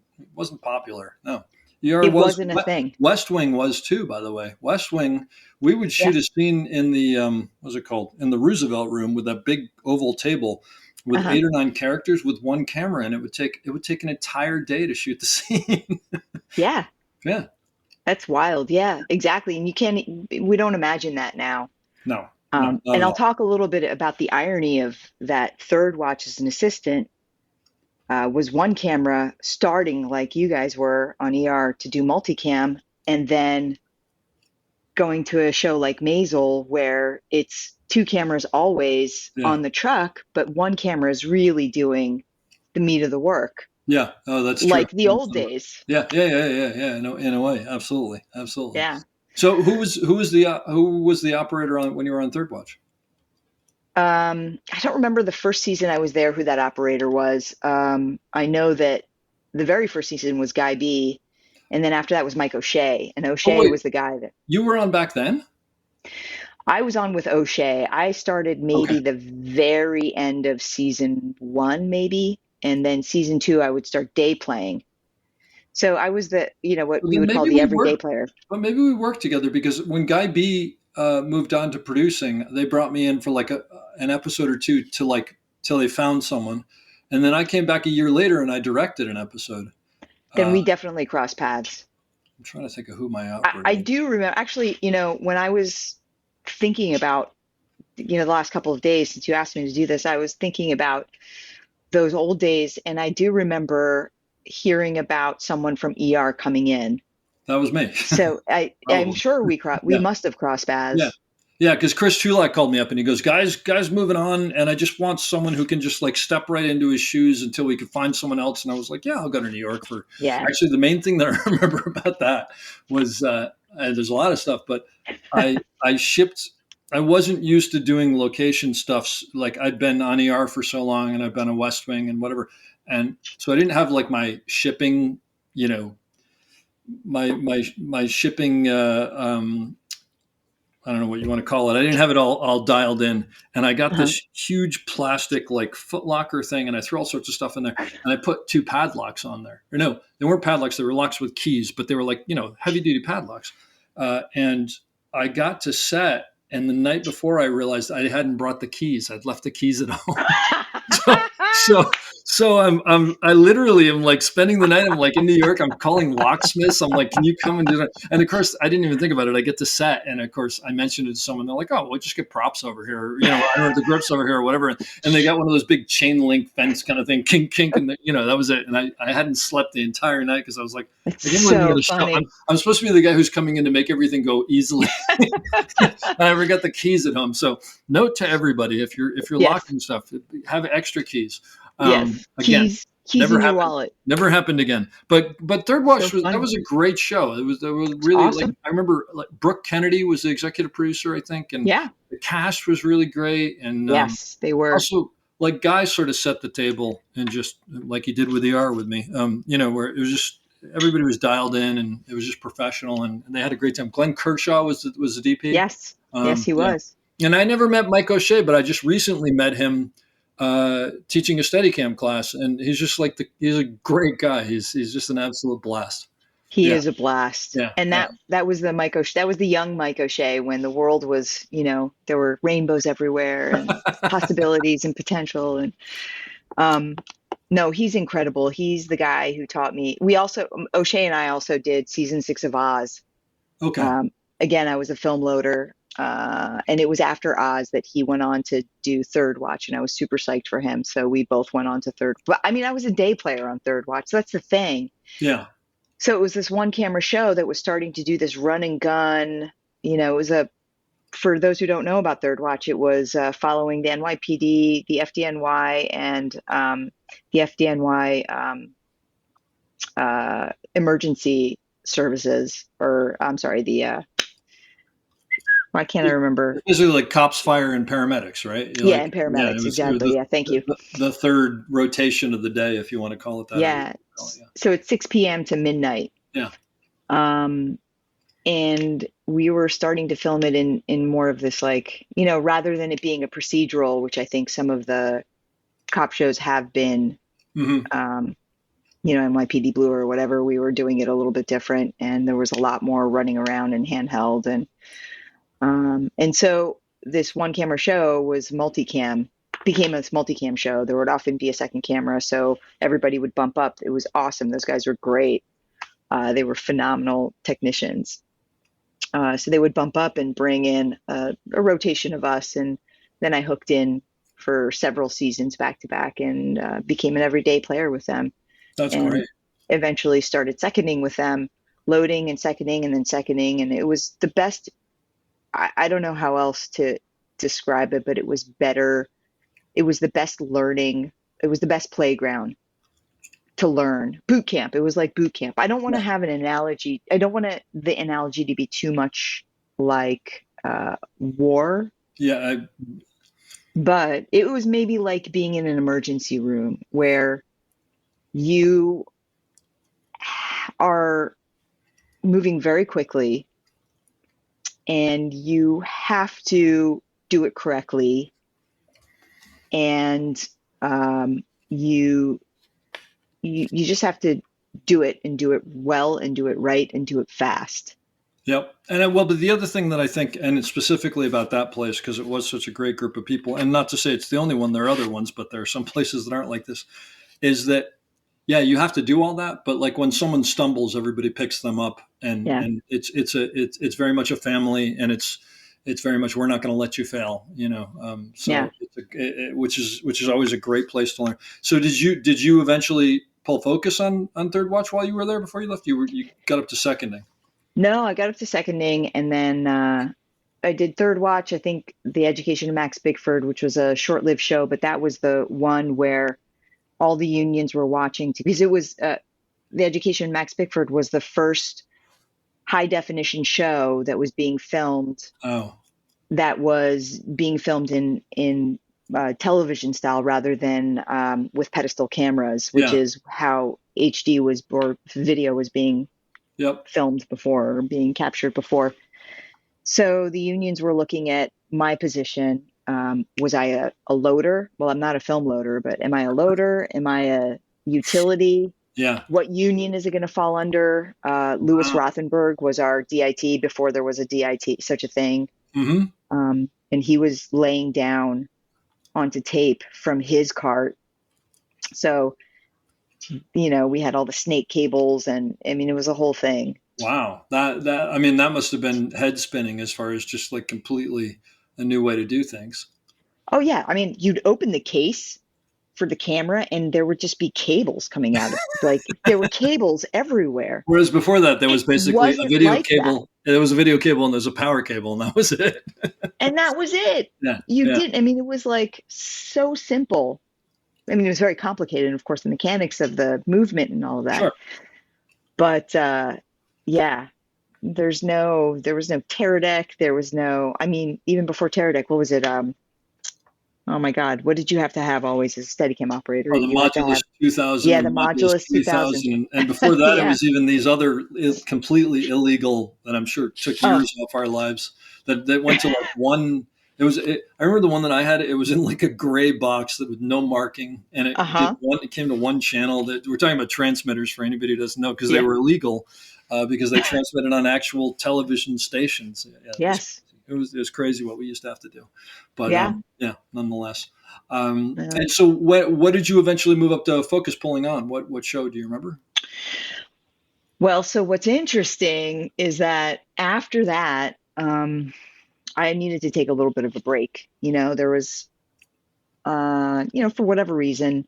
popular. No, ER It was. wasn't a thing. West Wing was too, by the way. West Wing, we would shoot Yeah. a scene in the what's it called, in the Roosevelt room with that big oval table, with 8 or 9 characters with one camera, and it would take an entire day to shoot the scene. Yeah. Yeah. That's wild. Yeah, exactly. And we don't imagine that now. No, not And at I'll all. talk a little bit about the irony of that third watch as an assistant was one camera starting like you guys were on ER to do multicam, and then going to a show like Maisel where it's 2 cameras always Yeah. on the truck, but one camera is really doing the meat of the work. Yeah. Oh, that's true. Like the old days. Yeah. In a way, absolutely. Yeah. So who was the operator on when you were on third watch? I don't remember the first season I was there who that operator was. I know that the very first season was Guy B, and then after that was Mike O'Shea, and O'Shea was the guy that You were on back then? I was on with O'Shea. I started maybe the very end of season 1, maybe, and then season 2 I would start day playing. So I was what we would call the everyday player. But maybe we worked together, because when Guy B moved on to producing, they brought me in for like an episode or two till they found someone, and then I came back a year later and I directed an episode. Then we definitely crossed paths. I'm trying to think of who my operator. I do remember, actually, when I was thinking about, the last couple of days since you asked me to do this, I was thinking about those old days, and I do remember hearing about someone from ER coming in. That was me. So I'm sure we must have crossed paths. Yeah, because Chris Chulak called me up and he goes, guys moving on, and I just want someone who can just like step right into his shoes until we could find someone else. And I was like, yeah, I'll go to New York for. Yeah. Actually, the main thing that I remember about that was there's a lot of stuff, but I wasn't used to doing location stuff. Like I'd been on ER for so long, and I've been a West Wing and whatever, and so I didn't have like my shipping, my shipping. I don't know what you want to call it. I didn't have it all dialed in, and I got this huge plastic like Foot Locker thing, and I threw all sorts of stuff in there, and I put 2 padlocks on there. Or no, they weren't padlocks; they were locks with keys, but they were like heavy duty padlocks. And I got to set, and the night before I realized I hadn't brought the keys. I'd left the keys at home. So I literally am like spending the night. I'm like in New York. I'm calling locksmiths. I'm like, can you come and do that? And of course, I didn't even think about it. I get to set, and of course, I mentioned it to someone. They're like, oh, we'll just get props over here, or the grips over here, or whatever. And they got one of those big chain link fence kind of thing, kink, and that was it. And I hadn't slept the entire night because I was like, so funny. I'm supposed to be the guy who's coming in to make everything go easily. And I forgot the keys at home. So note to everybody: if you're locking stuff, have extra keys. Yes, again, keys in your wallet. Never happened again. But Third Watch that was a great show. It was really awesome. like, I remember like Brooke Kennedy was the executive producer, I think, and the cast was really great. And yes, they were. Also, like Guy sort of set the table, and just like he did with ER with me, where it was just everybody was dialed in, and it was just professional, and they had a great time. Glenn Kershaw was the DP. Yes, yes, he was. And I never met Mike O'Shea, but I just recently met him teaching a Steadicam class, and he's just like he's a great guy. He's just an absolute blast. He is a blast. Yeah. And that was the Mike O'Shea. That was the young Mike O'Shea when the world was, there were rainbows everywhere and possibilities and potential. And no, he's incredible. He's the guy who taught me. O'Shea and I also did season 6 of Oz. Okay. Again, I was a film loader. And it was after Oz that he went on to do Third Watch, and I was super psyched for him. So we both went on to Third. But I mean, I was a day player on Third Watch. So that's the thing. Yeah. So it was this one camera show that was starting to do this run and gun. It was for those who don't know about Third Watch, it was following the NYPD, the FDNY, and the FDNY emergency services, or I'm sorry, why can't I remember? Basically like cops, fire, and paramedics, right? And paramedics, exactly. Thank you. The third rotation of the day, if you want to call it that. Yeah. So it's 6 p.m. to midnight. Yeah. And we were starting to film it in more of this, like, rather than it being a procedural, which I think some of the cop shows have been, NYPD Blue or whatever, we were doing it a little bit different. And there was a lot more running around and handheld. And so this one camera show was multicam. became this multicam show. There would often be a second camera, so everybody would bump up. It was awesome. Those guys were great. They were phenomenal technicians. So they would bump up and bring in a rotation of us, and then I hooked in for several seasons back to back and became an everyday player with them. That's and great. Eventually started seconding with them, loading and then seconding, and it was the best. I don't know how else to describe it, but it was better. It was the best learning. It was the best playground to learn. Boot camp. It was like boot camp. I don't want to have an analogy. I don't want the analogy to be too much like war. Yeah. But it was maybe like being in an emergency room where you are moving very quickly and you have to do it correctly, and you just have to do it and do it well and do it right and do it fast. Yep. And well, but the other thing that I think, and it's specifically about that place, because it was such a great group of people, and not to say it's the only one, there are other ones, but there are some places that aren't like this, is that, yeah, you have to do all that. But like when someone stumbles, everybody picks them up, and it's very much a family, and it's very much, we're not going to let you fail, which is always a great place to learn. So did you eventually pull focus on Third Watch while you were there before you left? You got up to seconding. No, I got up to seconding, and then I did Third Watch. I think The Education of Max Bickford, which was a short-lived show, but that was the one where all the unions were watching, because it was The Education of Max Bickford was the first high-definition show that was being filmed. Oh. That was being filmed in television style rather than with pedestal cameras, which is how HD was, or video was being filmed before, or being captured before. So the unions were looking at my position. Was I a loader? Well, I'm not a film loader, but am I a loader? Am I a utility? Yeah. What union is it going to fall under? Louis Rothenberg was our DIT before there was a DIT, such a thing. Mm-hmm. And he was laying down onto tape from his cart. So, we had all the snake cables, and I mean, it was a whole thing. Wow. That must have been head spinning as far as just like completely a new way to do things. Oh yeah. I mean, you'd open the case for the camera and there would just be cables coming out of like there were cables everywhere. Whereas before that, there was basically a video like cable. There was a video cable and there's a power cable, and that was it. And that was it. Yeah. Didn't. I mean, it was like so simple. I mean, it was very complicated, and of course the mechanics of the movement and all of that. Sure. But there was no Teradek. There was no, I mean, even before Teradek, what was it? Oh my God, what did you have to have always as a Steadicam operator? Oh, the Modulus 2000. Yeah, the Modulus 2000. And before that, it was even these other completely illegal, that I'm sure took years off our lives, that went to like one. I remember the one that I had. It was in like a gray box that with no marking, and it came to one channel. That we're talking about transmitters for anybody who doesn't know, because they were illegal, because they transmitted on actual television stations. Yeah, yes, it was crazy what we used to have to do, but nonetheless. And so, what did you eventually move up to focus pulling on? What show do you remember? Well, so what's interesting is that after that, I needed to take a little bit of a break. There was, for whatever reason,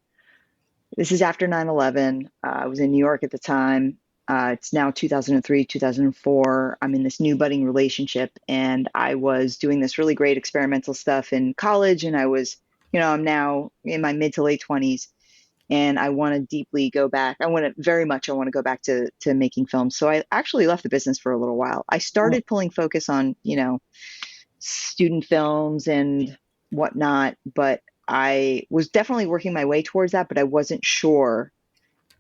this is after 9/11. I was in New York at the time. It's now 2003, 2004. I'm in this new budding relationship, and I was doing this really great experimental stuff in college. And I was, I'm now in my mid to late 20s, and I want to deeply go back. I want to go back to making films. So I actually left the business for a little while. I started pulling focus on, student films and whatnot, but I was definitely working my way towards that, but I wasn't sure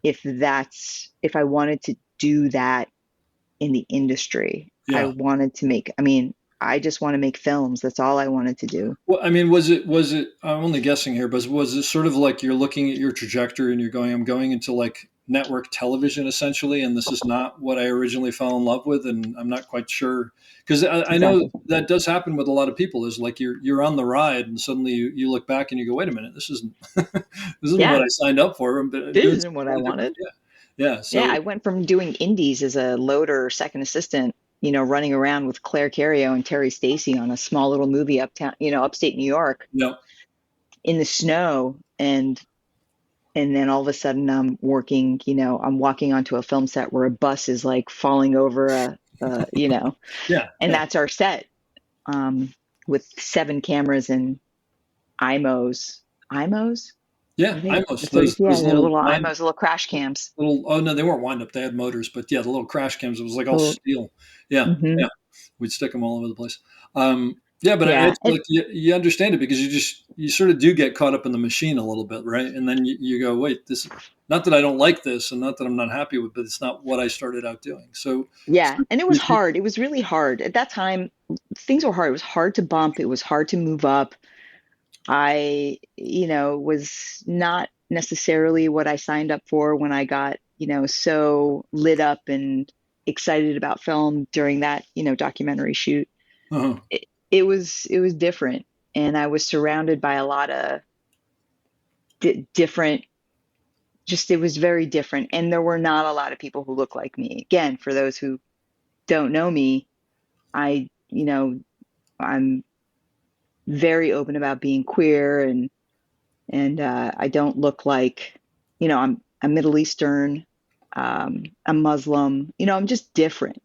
if I wanted to do that in the industry. Yeah. I wanted to make, I just want to make films. That's all I wanted to do. Well, I mean, was it, I'm only guessing here, but was it sort of like you're looking at your trajectory and you're going, I'm going into like network television essentially, and this is not what I originally fell in love with, and I'm not quite sure. Because I know Exactly. that does happen with a lot of people, is like you're on the ride and suddenly you look back and you go, wait a minute, this isn't this isn't what Yeah. I signed up for. I'm This doing isn't something what I really different. wanted. Yeah. Yeah. So I went from doing indies as a loader or second assistant, running around with Claire Carrio and Terry Stacy on a small little movie uptown, upstate New York yeah. in the snow. And then all of a sudden I'm working, I'm walking onto a film set where a bus is like falling over Yeah. and that's our set, with 7 cameras and IMOs. IMOs? Yeah. I think I almost that's what those they're little little IMOs, little crash cams. little, oh no, they weren't wind up, they had motors, but yeah, the little crash cams, it was like all Little, steel. Yeah. hmm Yeah, we'd stick them all over the place. Yeah, but Yeah. it's like you understand it because you sort of do get caught up in the machine a little bit, right? And then you go, wait, this, not that I don't like this and not that I'm not happy with, but it's not what I started out doing. So Yeah. And it was hard. It was really hard. At that time, things were hard. It was hard to bump. It was hard to move up. I, was not necessarily what I signed up for when I got, so lit up and excited about film during that, documentary shoot. uh-huh. It was different, and I was surrounded by a lot of different. Just it was very different, and there were not a lot of people who look like me. Again, for those who don't know me, I, I'm very open about being queer, and I don't look like, I'm Middle Eastern, I'm Muslim, I'm just different,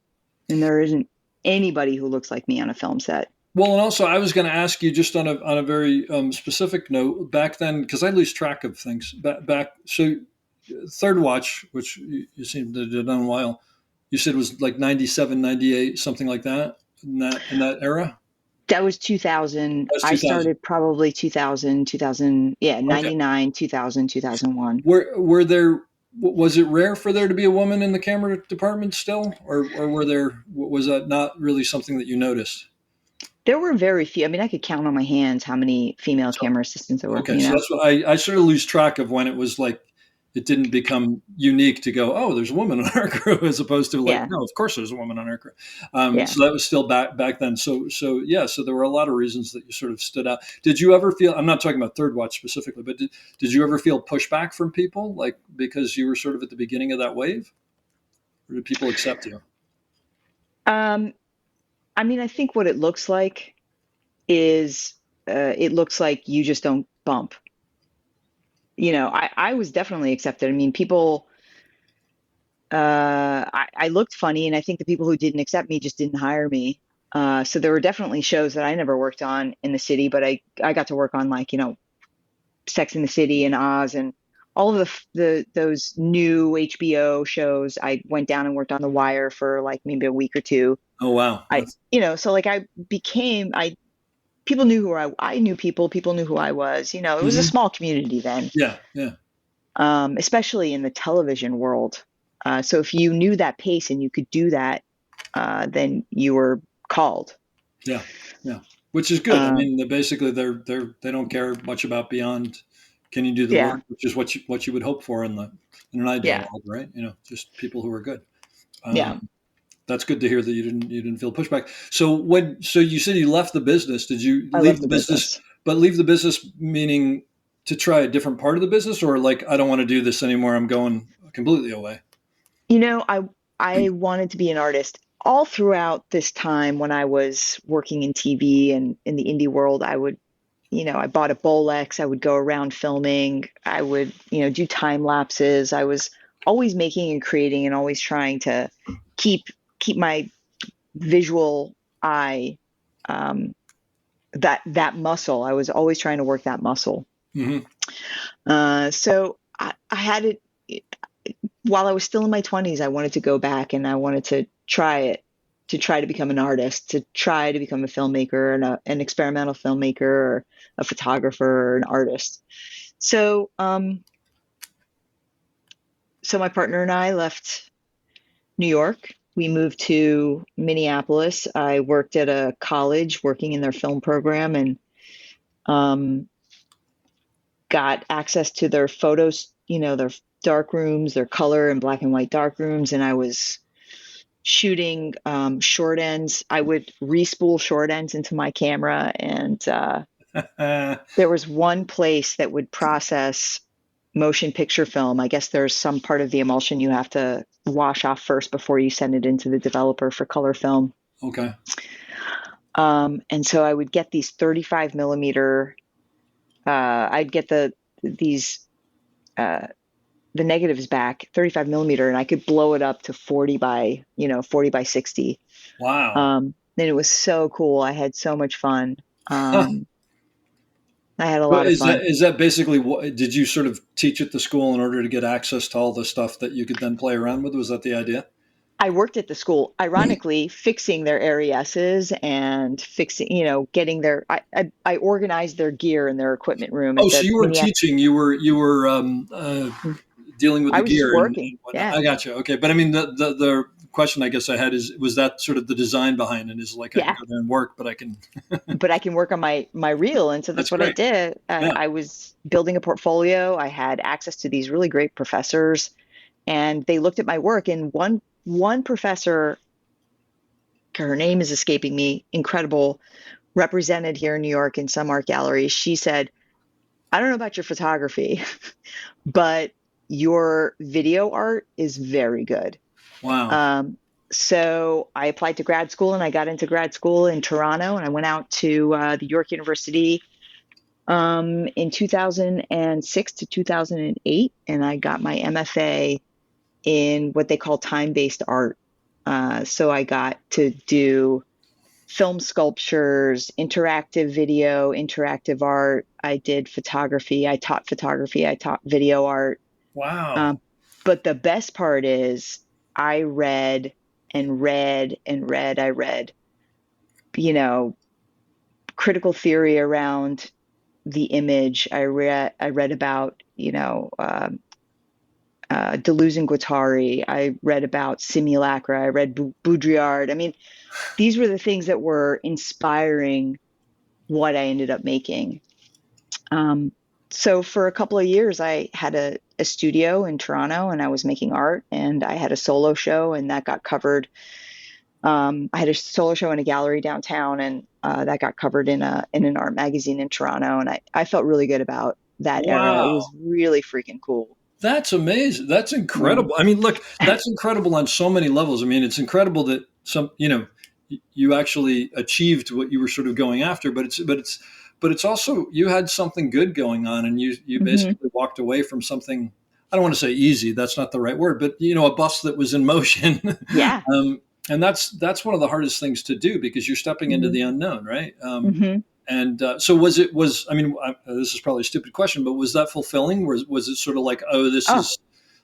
and there isn't anybody who looks like me on a film set. Well, and also I was going to ask you just on a very specific note back then, because I lose track of things back. So Third Watch, which you seem to have done a while, you said was like 97, 98, something like that in that era. That was 2000. That's I 2000. started probably 2000, yeah, Okay. 99, 2000, 2001. Were there, was it rare for there to be a woman in the camera department still, or was that not really something that you noticed? There were very few. I mean, I could count on my hands how many female camera assistants there were, Okay, so that's what I sort of lose track of when it was like it didn't become unique to go, oh, there's a woman on our crew, as opposed to like, Yeah. no, of course there's a woman on our crew. Yeah. So that was still back then. So yeah, so there were a lot of reasons that you sort of stood out. Did you ever feel? I'm not talking about Third Watch specifically, but did you ever feel pushback from people, like because you were sort of at the beginning of that wave, or did people accept you? I mean, I think what it looks like is it looks like you just don't bump. I was definitely accepted. I mean, people, I looked funny, and I think the people who didn't accept me just didn't hire me. So there were definitely shows that I never worked on in the city, but I got to work on, like, Sex in the City and Oz and all of those new HBO shows. I went down and worked on The Wire for like maybe a week or two. Oh wow, So like people knew I knew people knew who I was. It was a small community then. yeah. Especially in the television world. So if you knew that pace and you could do that, then you were called. Yeah, which is good. I mean, basically, they don't care much about beyond. Can you do the work, which is what you would hope for in an ideal world, right? Just people who are good. Yeah. That's good to hear that you didn't feel pushback. So you said you left the business, did you I leave left the business? But leave the business meaning to try a different part of the business, or like I don't want to do this anymore, I'm going completely away. I wanted to be an artist. All throughout this time when I was working in TV and in the indie world, I would, I bought a Bolex. I would go around filming. I would, do time lapses. I was always making and creating and always trying to keep my visual eye, that muscle. I was always trying to work that muscle. Mm-hmm. So I had it while I was still in my 20s. I wanted to go back and I wanted to try to become an artist, to try to become a filmmaker and an experimental filmmaker or a photographer or an artist. So, so my partner and I left New York. we moved to Minneapolis. I worked at a college working in their film program and um, got access to their photos, their dark rooms, their color and black and white dark rooms. And I was shooting short ends. I would re-spool short ends into my camera. And there was one place that would process motion picture film. I guess there's some part of the emulsion you have to wash off first before you send it into the developer for color film. Okay. And so I would get these 35 millimeter, I'd get the negatives back 35 millimeter, and I could blow it up to 40 by 60. Wow. And it was so cool. I had so much fun. I had a But lot of fun. is that basically what did you sort of teach at the school in order to get access to all the stuff that you could then play around with? Was that the idea? I worked at the school, ironically, fixing their ARESs and getting their. I organized their gear in their equipment room. Oh, so you weren't teaching; you were dealing with I the was just gear working. and whatnot. Yeah. I got you. Okay, but I mean, the question I guess I had is, was that sort of the design behind it? Is like I can go there and work, but I can. But I can work on my reel, and so that's what great. I did. Yeah. I was building a portfolio. I had access to these really great professors, and they looked at my work. And one professor, her name is escaping me, incredible, represented here in New York in some art galleries. She said, "I don't know about your photography, but your video art is very good." Wow. So I applied to grad school, and I got into grad school in Toronto, and I went out to the York University in 2006 to 2008, and I got my MFA in what they call time-based art. So I got to do film sculptures, interactive video, interactive art. I did photography. I taught video art. Wow. But the best part is I read and read and read. I read, critical theory around the image. I read about, Deleuze and Guattari. I read about simulacra. I read Baudrillard. I mean, these were the things that were inspiring what I ended up making. So for a couple of years, I had a studio in Toronto, and I was making art, and I had a solo show, and that got covered. I had a solo show in a gallery downtown, and that got covered in an art magazine in Toronto. And I felt really good about that era. It was really freaking cool. That's amazing. That's incredible. I mean, look, that's incredible on so many levels. I mean, it's incredible that you actually achieved what you were sort of going after, but it's also, you had something good going on, and you basically walked away from something, I don't want to say easy, that's not the right word, but a bus that was in motion. Yeah. And that's one of the hardest things to do, because you're stepping into the unknown, right? And so I mean, this is probably a stupid question, but was that fulfilling? Was it sort of like, this is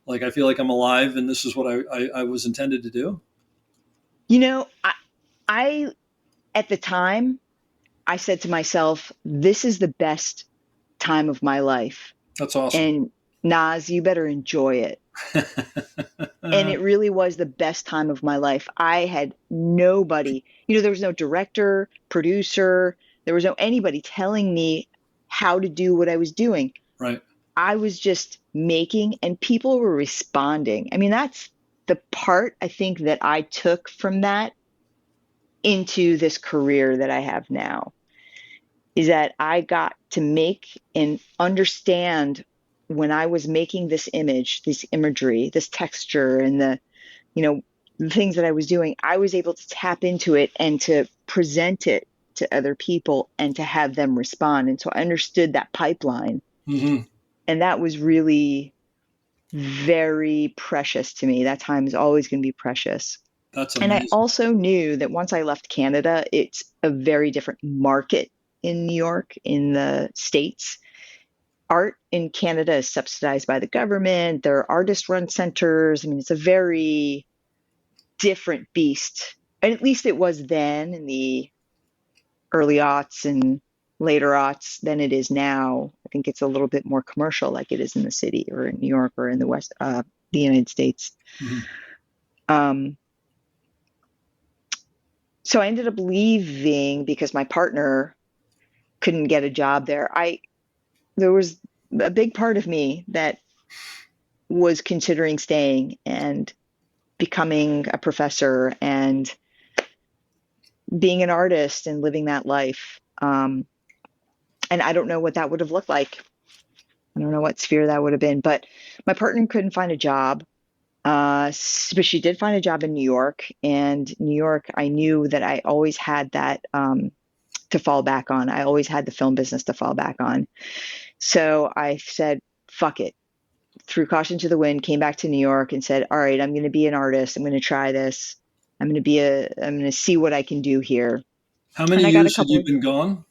like, I feel like I'm alive, and this is what I was intended to do? I at the time, I said to myself, this is the best time of my life. That's awesome. And Naz, you better enjoy it. And it really was the best time of my life. I had nobody, there was no director, producer, there was no anybody telling me how to do what I was doing. Right. I was just making, and people were responding. I mean, that's the part I think that I took from that into this career that I have now, is that I got to make and understand, when I was making this image, this imagery, this texture, and the things that I was doing, I was able to tap into it and to present it to other people and to have them respond. And so I understood that pipeline. And that was really very precious to me. That time is always going to be precious. That's amazing. And I also knew that once I left Canada, it's a very different market in New York, in the States. Art in Canada is subsidized by the government. There are artist-run centers. I mean, it's a very different beast. And at least it was then, in the early aughts and later aughts, than it is now. I think it's a little bit more commercial, like it is in the city or in New York or in the West, the United States. So I ended up leaving because my partner couldn't get a job there. There was a big part of me that was considering staying and becoming a professor and being an artist and living that life. And I don't know what that would have looked like. I don't know what sphere that would have been, but my partner couldn't find a job. But she did find a job in New York, and New York, I knew that I always had that to fall back on. I always had the film business to fall back on. So I said, fuck it. Threw caution to the wind, came back to New York and said, all right, I'm going to be an artist. I'm going to try this. I'm going to see what I can do here. How many And I got a years had couple you been gone?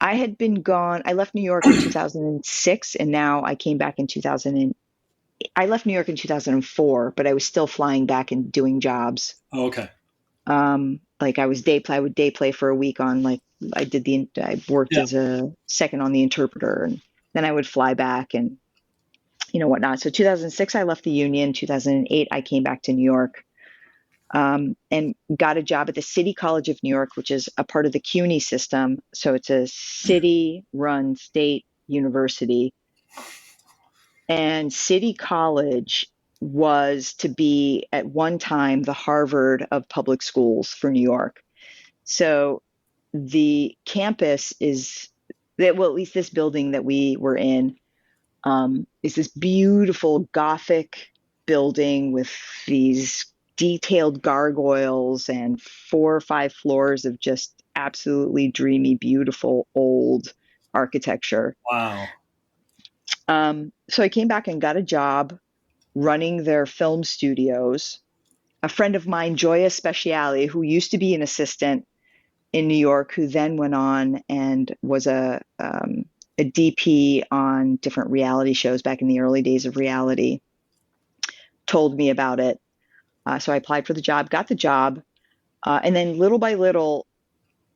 I had been gone. I left New York in 2006, and now I came back in 2000. I left New York in 2004, but I was still flying back and doing jobs. Oh, okay. Like I would day play for a week on like I worked as a second on the interpreter, and then I would fly back and whatnot. So 2006, I left the union. 2008, I came back to New York. And got a job at the City College of New York, which is a part of the CUNY system. So it's a city-run state university. And City College was to be at one time the Harvard of public schools for New York. So the campus at least this building that we were in, is this beautiful Gothic building with these detailed gargoyles and 4 or 5 floors of just absolutely dreamy, beautiful old architecture. Wow. So I came back and got a job running their film studios. A friend of mine, Joya Speciale, who used to be an assistant in New York, who then went on and was a DP on different reality shows back in the early days of reality, told me about it. So I applied for the job, got the job, and then little by little,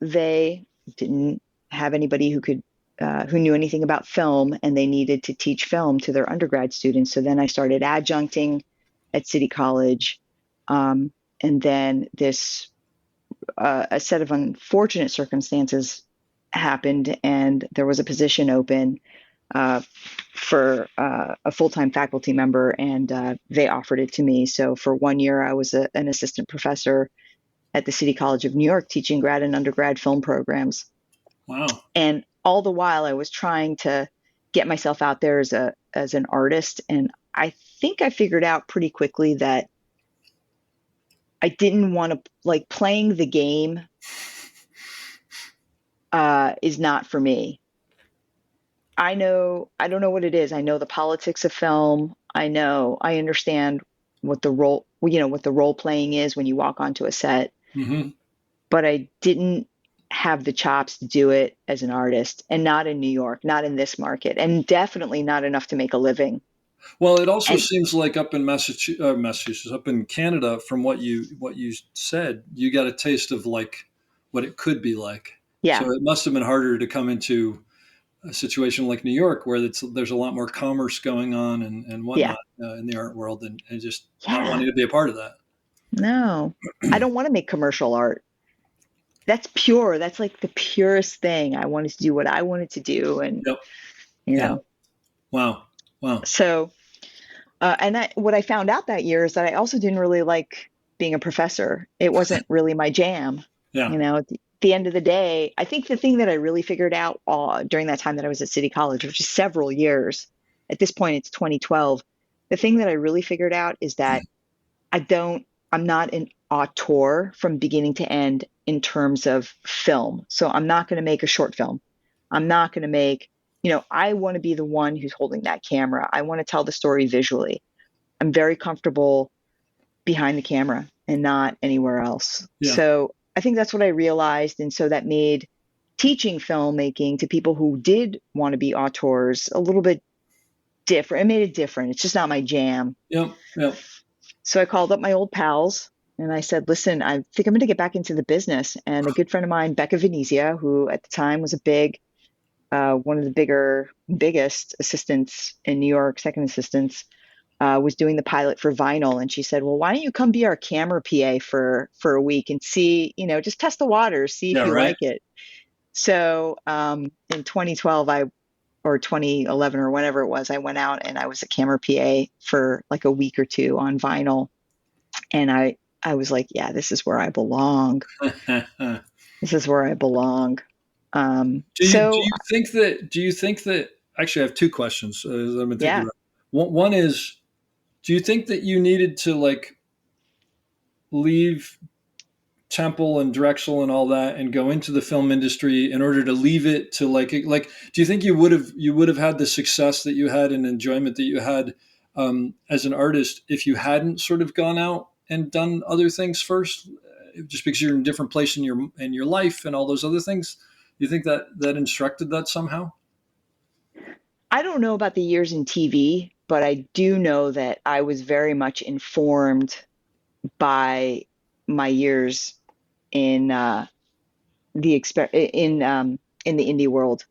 they didn't have anybody who knew anything about film, and they needed to teach film to their undergrad students. So then I started adjuncting at City College, and then a set of unfortunate circumstances happened, and there was a position open for a full-time faculty member, and they offered it to me. So for 1 year, I was an assistant professor at the City College of New York, teaching grad and undergrad film programs. Wow. And all the while, I was trying to get myself out there as an artist. And I think I figured out pretty quickly that I didn't want to, like, playing the game is not for me. I don't know what it is. I know the politics of film. I understand what the role playing is when you walk onto a set. Mm-hmm. But I didn't have the chops to do it as an artist, and not in New York, not in this market, and definitely not enough to make a living. Well, it also seems like up in Massachusetts, up in Canada, from what you said, you got a taste of like what it could be like. Yeah. So it must have been harder to come into a situation like New York, where there's a lot more commerce going on and whatnot in the art world, and just not wanting to be a part of that. No, I don't want to make commercial art. That's pure. That's like the purest thing. I wanted to do what I wanted to do, and Wow. So, what I found out that year is that I also didn't really like being a professor. It wasn't really my jam. Yeah. At the end of the day, I think the thing that I really figured out during that time that I was at City College, which is several years, at this point it's 2012. The thing that I really figured out is that I'm not an auteur from beginning to end in terms of film. So I'm not going to make a short film. I'm not going to make, I want to be the one who's holding that camera. I want to tell the story visually. I'm very comfortable behind the camera and not anywhere else. Yeah. So I think that's what I realized. And so that made teaching filmmaking to people who did want to be auteurs a little bit different. It made it different. It's just not my jam. Yep. So I called up my old pals and I said, listen, I think I'm going to get back into the business. And a good friend of mine, Becca Venezia, who at the time was one of the biggest assistants in New York, second assistants, was doing the pilot for vinyl, and she said, "Well, why don't you come be our camera PA for a week and see, just test the waters, see if Yeah, you right. like it." So in 2012, or 2011 or whenever it was, I went out and I was a camera PA for like a week or two on vinyl, and I was like, yeah, this is where I belong. This is where I belong. So Do you think that actually I have two questions I've been thinking yeah, about. One is, do you think that you needed to like leave Temple and Drexel and all that and go into the film industry in order to leave it to do you think you would have had the success that you had and enjoyment that you had as an artist if you hadn't sort of gone out and done other things first, just because you're in a different place in your life and all those other things? Do you think that instructed that somehow? I don't know about the years in TV, but I do know that I was very much informed by my years in in the indie world,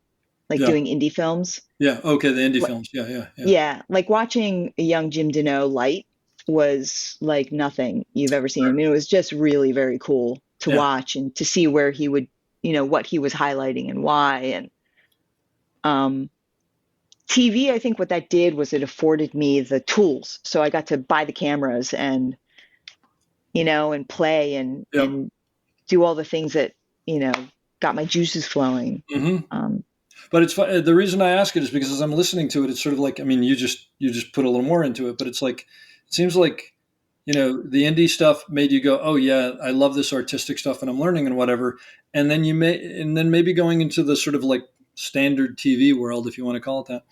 like Yeah. doing indie films. Yeah. Okay. The indie Like, films. Yeah. Yeah. Yeah. yeah, like watching a young Jim Deneau light was like nothing you've ever seen. I mean, it was just really very cool to Yeah. watch and to see where he would, what he was highlighting and why. And um, TV, I think what that did was it afforded me the tools. So I got to buy the cameras and, and play Yep. and do all the things that, you know, got my juices flowing. Hmm. Um, But it's fun. The reason I ask it is because as I'm listening to it, it's sort of like, I mean, you just put a little more into it, but it's like, it seems like, the indie stuff made you go, oh yeah, I love this artistic stuff and I'm learning and whatever. And then maybe going into the sort of like standard TV world, if you want to call it that,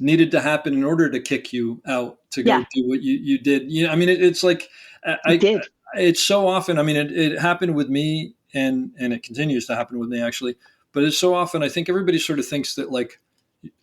needed to happen in order to kick you out to go yeah, do what you did. I mean, it's like, it I, did. it's so often, I mean, it happened with me and it continues to happen with me actually, but it's so often, I think everybody sort of thinks that like,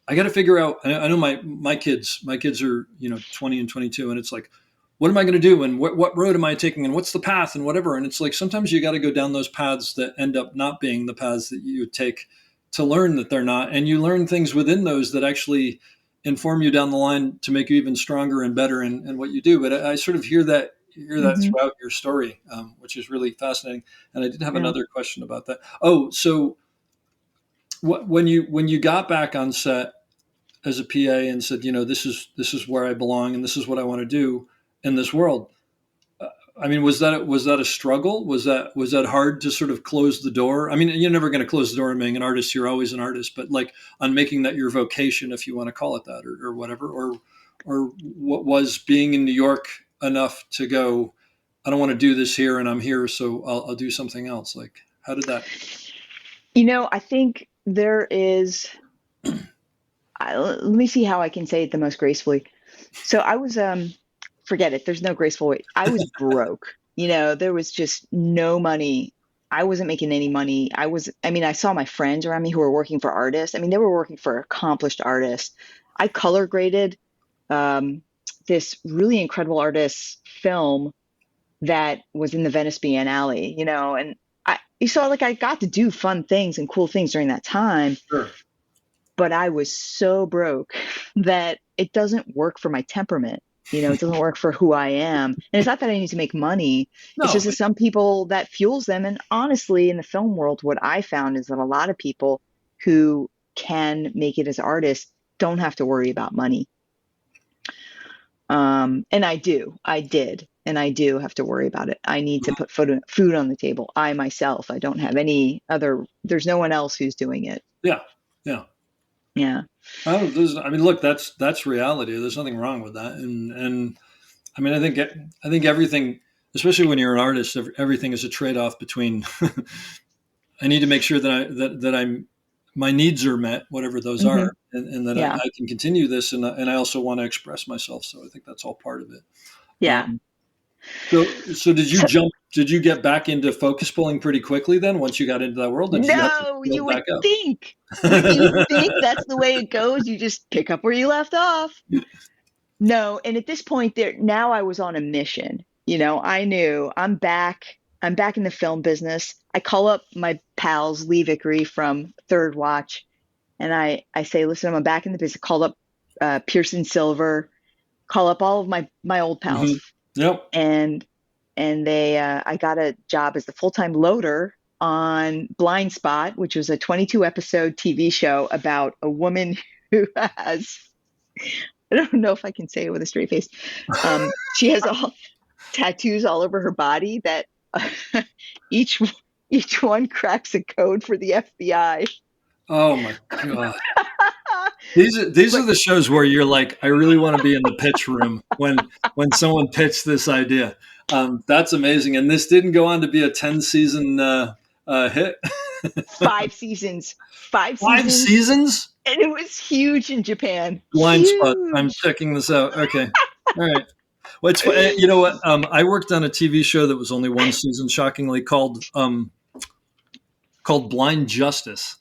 I got to figure out, I know my kids are, 20 and 22, and it's like, what am I going to do? And what road am I taking? And what's the path and whatever. And it's like, sometimes you got to go down those paths that end up not being the paths that you would take to learn that they're not. And you learn things within those that actually inform you down the line to make you even stronger and better in what you do. But I sort of hear that Hmm. throughout your story, which is really fascinating. And I did have Yeah. another question about that. Oh, so when you got back on set as a PA and said, this is where I belong and this is what I want to do in this world. I mean, was that a struggle? Was that hard to sort of close the door? I mean, you're never going to close the door on being an artist. You're always an artist, but like on making that your vocation, if you want to call it that, or whatever, or what was being in New York enough to go, I don't want to do this here, and I'm here, so I'll do something else. Like, how did that? I think there is, let me see how I can say it the most gracefully. So I was, forget it. There's no graceful way. I was broke. There was just no money. I wasn't making any money. I saw my friends around me who were working for artists. I mean, they were working for accomplished artists. I color graded this really incredible artist's film that was in the Venice Biennale, and I got to do fun things and cool things during that time, Sure. but I was so broke that it doesn't work for my temperament. It doesn't work for who I am. And it's not that I need to make money. It's No. just that some people that fuels them. And honestly, in the film world, what I found is that a lot of people who can make it as artists don't have to worry about money. And I did, and I do have to worry about it. I need to put food on the table. I myself, I don't have there's no one else who's doing it. Yeah. Yeah. Yeah. I mean, look, that's reality. There's nothing wrong with that, and I mean, I think everything, especially when you're an artist, everything is a trade off between. I need to make sure that my needs are met, whatever those Hmm. are, and that Yeah. I can continue this, and I also want to express myself. So I think that's all part of it. Yeah. Um, so So, did you get back into focus pulling pretty quickly then once you got into that world? Or did you have to no, you build would back up? think. Wouldn't you think that's the way it goes? You just pick up where you left off. No, and at this point now I was on a mission. I knew I'm back. I'm back in the film business. I call up my pals Lee Vickery from Third Watch, and I say, listen, I'm back in the business. I called up Pearson Silver, call up all of my old pals, Yep. and I got a job as the full-time loader on Blind Spot, which was a 22 episode TV show about a woman who has, I don't know if I can say it with a straight face. She has all tattoos all over her body that each one cracks a code for the FBI. Oh my God. These are the shows where you're like, I really want to be in the pitch room when someone pitched this idea. That's amazing. And this didn't go on to be a 10-season hit. 5 seasons. 5 5 seasons. seasons? And it was huge in Japan. Blind Spot. Huge. I'm checking this out. Okay. All right. Well, you know what? I worked on a TV show that was only 1 season, shockingly, called Blind Justice.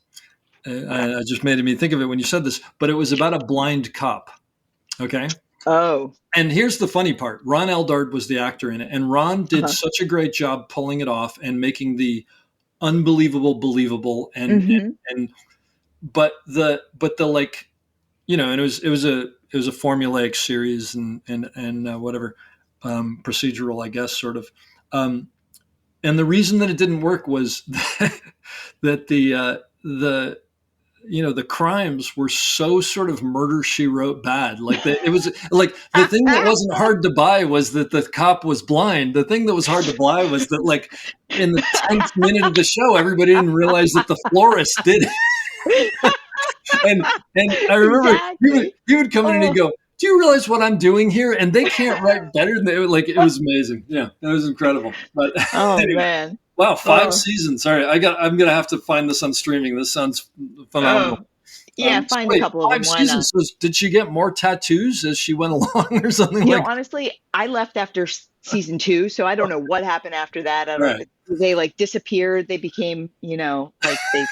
I just made me think of it when you said this, but it was about a blind cop. Okay. Oh. And here's the funny part. Ron Eldard was the actor in it, and Ron did such a great job pulling it off and making the unbelievable believable. And but the like, you know, and it was a formulaic series and whatever, procedural, I guess, sort of. And the reason that it didn't work was that the crimes were so sort of Murder, She Wrote bad. Like it was like the thing that wasn't hard to buy was that the cop was blind. The thing that was hard to buy was that, like, in the 10th minute of the show, everybody didn't realize that the florist did it. and I remember he would come in and he'd go, "Do you realize what I'm doing here?" And they can't write better than they, like, it was amazing. Yeah, it was incredible. But anyway. Man. Wow, 5 seasons. Sorry, I'm gonna have to find this on streaming. This sounds phenomenal. Yeah, find a couple of them. 5 seasons. So did she get more tattoos as she went along, or something? You know, honestly, I left after season 2, so I don't know what happened after that. I don't know if they like disappeared. They became, you know, like they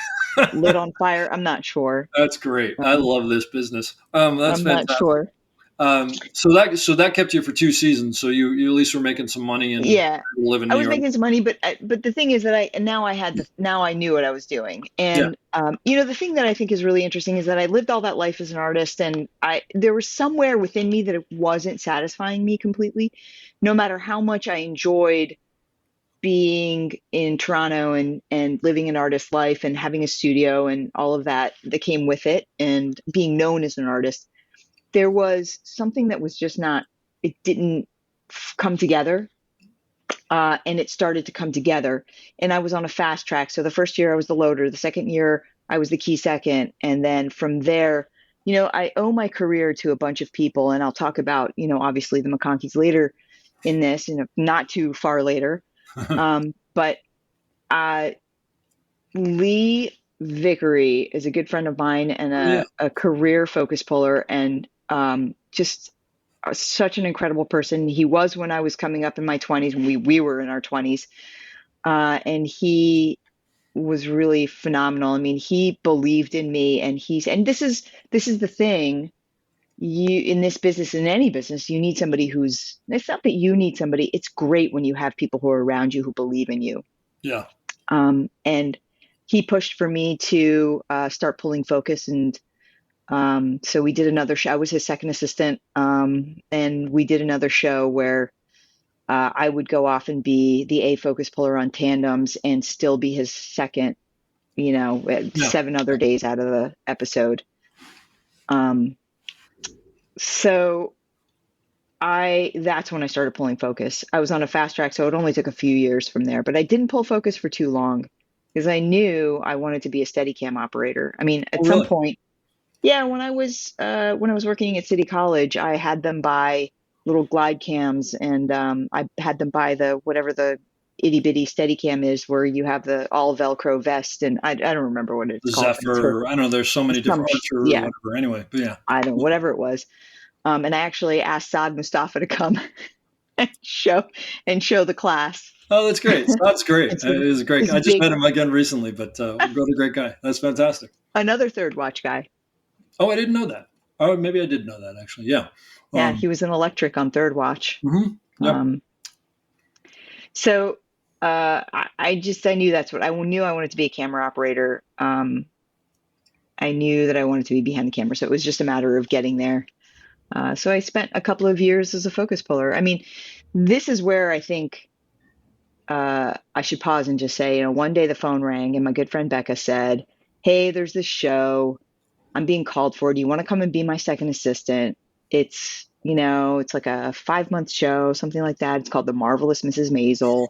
lit on fire. I'm not sure. That's great. I love this business. That's I'm fantastic. not sure. So that kept you for 2 seasons. So you at least were making some money and living. I was making some money, but the thing is that now I knew what I was doing. And, you know, the thing that I think is really interesting is that I lived all that life as an artist, and there was somewhere within me that it wasn't satisfying me completely, no matter how much I enjoyed being in Toronto and living an artist life and having a studio and all of that came with it, and being known as an artist. There was something that was just it didn't come together. And it started to come together, and I was on a fast track. So the first year I was the loader, the second year I was the key second. And then from there, you know, I owe my career to a bunch of people, and I'll talk about, you know, obviously the McConkeys later in this, you know, not too far later. But Lee Vickery is a good friend of mine and a career focus puller, and just such an incredible person. He was when I was coming up in my 20s, when we were in our 20s. And he was really phenomenal. I mean, he believed in me, and this is the thing. You, in this business, in any business, you need somebody it's not that you need somebody. It's great when you have people who are around you who believe in you. Yeah. And he pushed for me to start pulling focus, and so we did another show. I was his second assistant, and we did another show where I would go off and be the A focus puller on tandems and still be his second, you know, 7 other days out of the episode. So that's when I started pulling focus. I was on a fast track, so it only took a few years from there, but I didn't pull focus for too long because I knew I wanted to be a Steadicam operator. I mean, at some point, when I was working at City College, I had them buy little glide cams, and I had them buy whatever the itty bitty Steadicam is, where you have the all Velcro vest, and I don't remember what it's called. Zephyr, I don't know. There's so many different or whatever. Anyway, but I don't know, whatever it was. And I actually asked Saad Mustafa to come and show the class. Oh, that's great. That's great. It is a great guy. I just met him again recently, but what a great guy. That's fantastic. Another Third Watch guy. Oh, I didn't know that. Oh, maybe I did know that, actually. Yeah. Yeah, he was an electric on Third Watch. Mm-hmm. Yep. So I knew that's what I knew. I wanted to be a camera operator. I knew that I wanted to be behind the camera, so it was just a matter of getting there. So I spent a couple of years as a focus puller. I mean, this is where I think I should pause and just say, one day the phone rang and my good friend Becca said, "Hey, there's this show. I'm being called for. Do you want to come and be my second assistant? It's like a 5-month show, something like that. It's called The Marvelous Mrs. Maisel.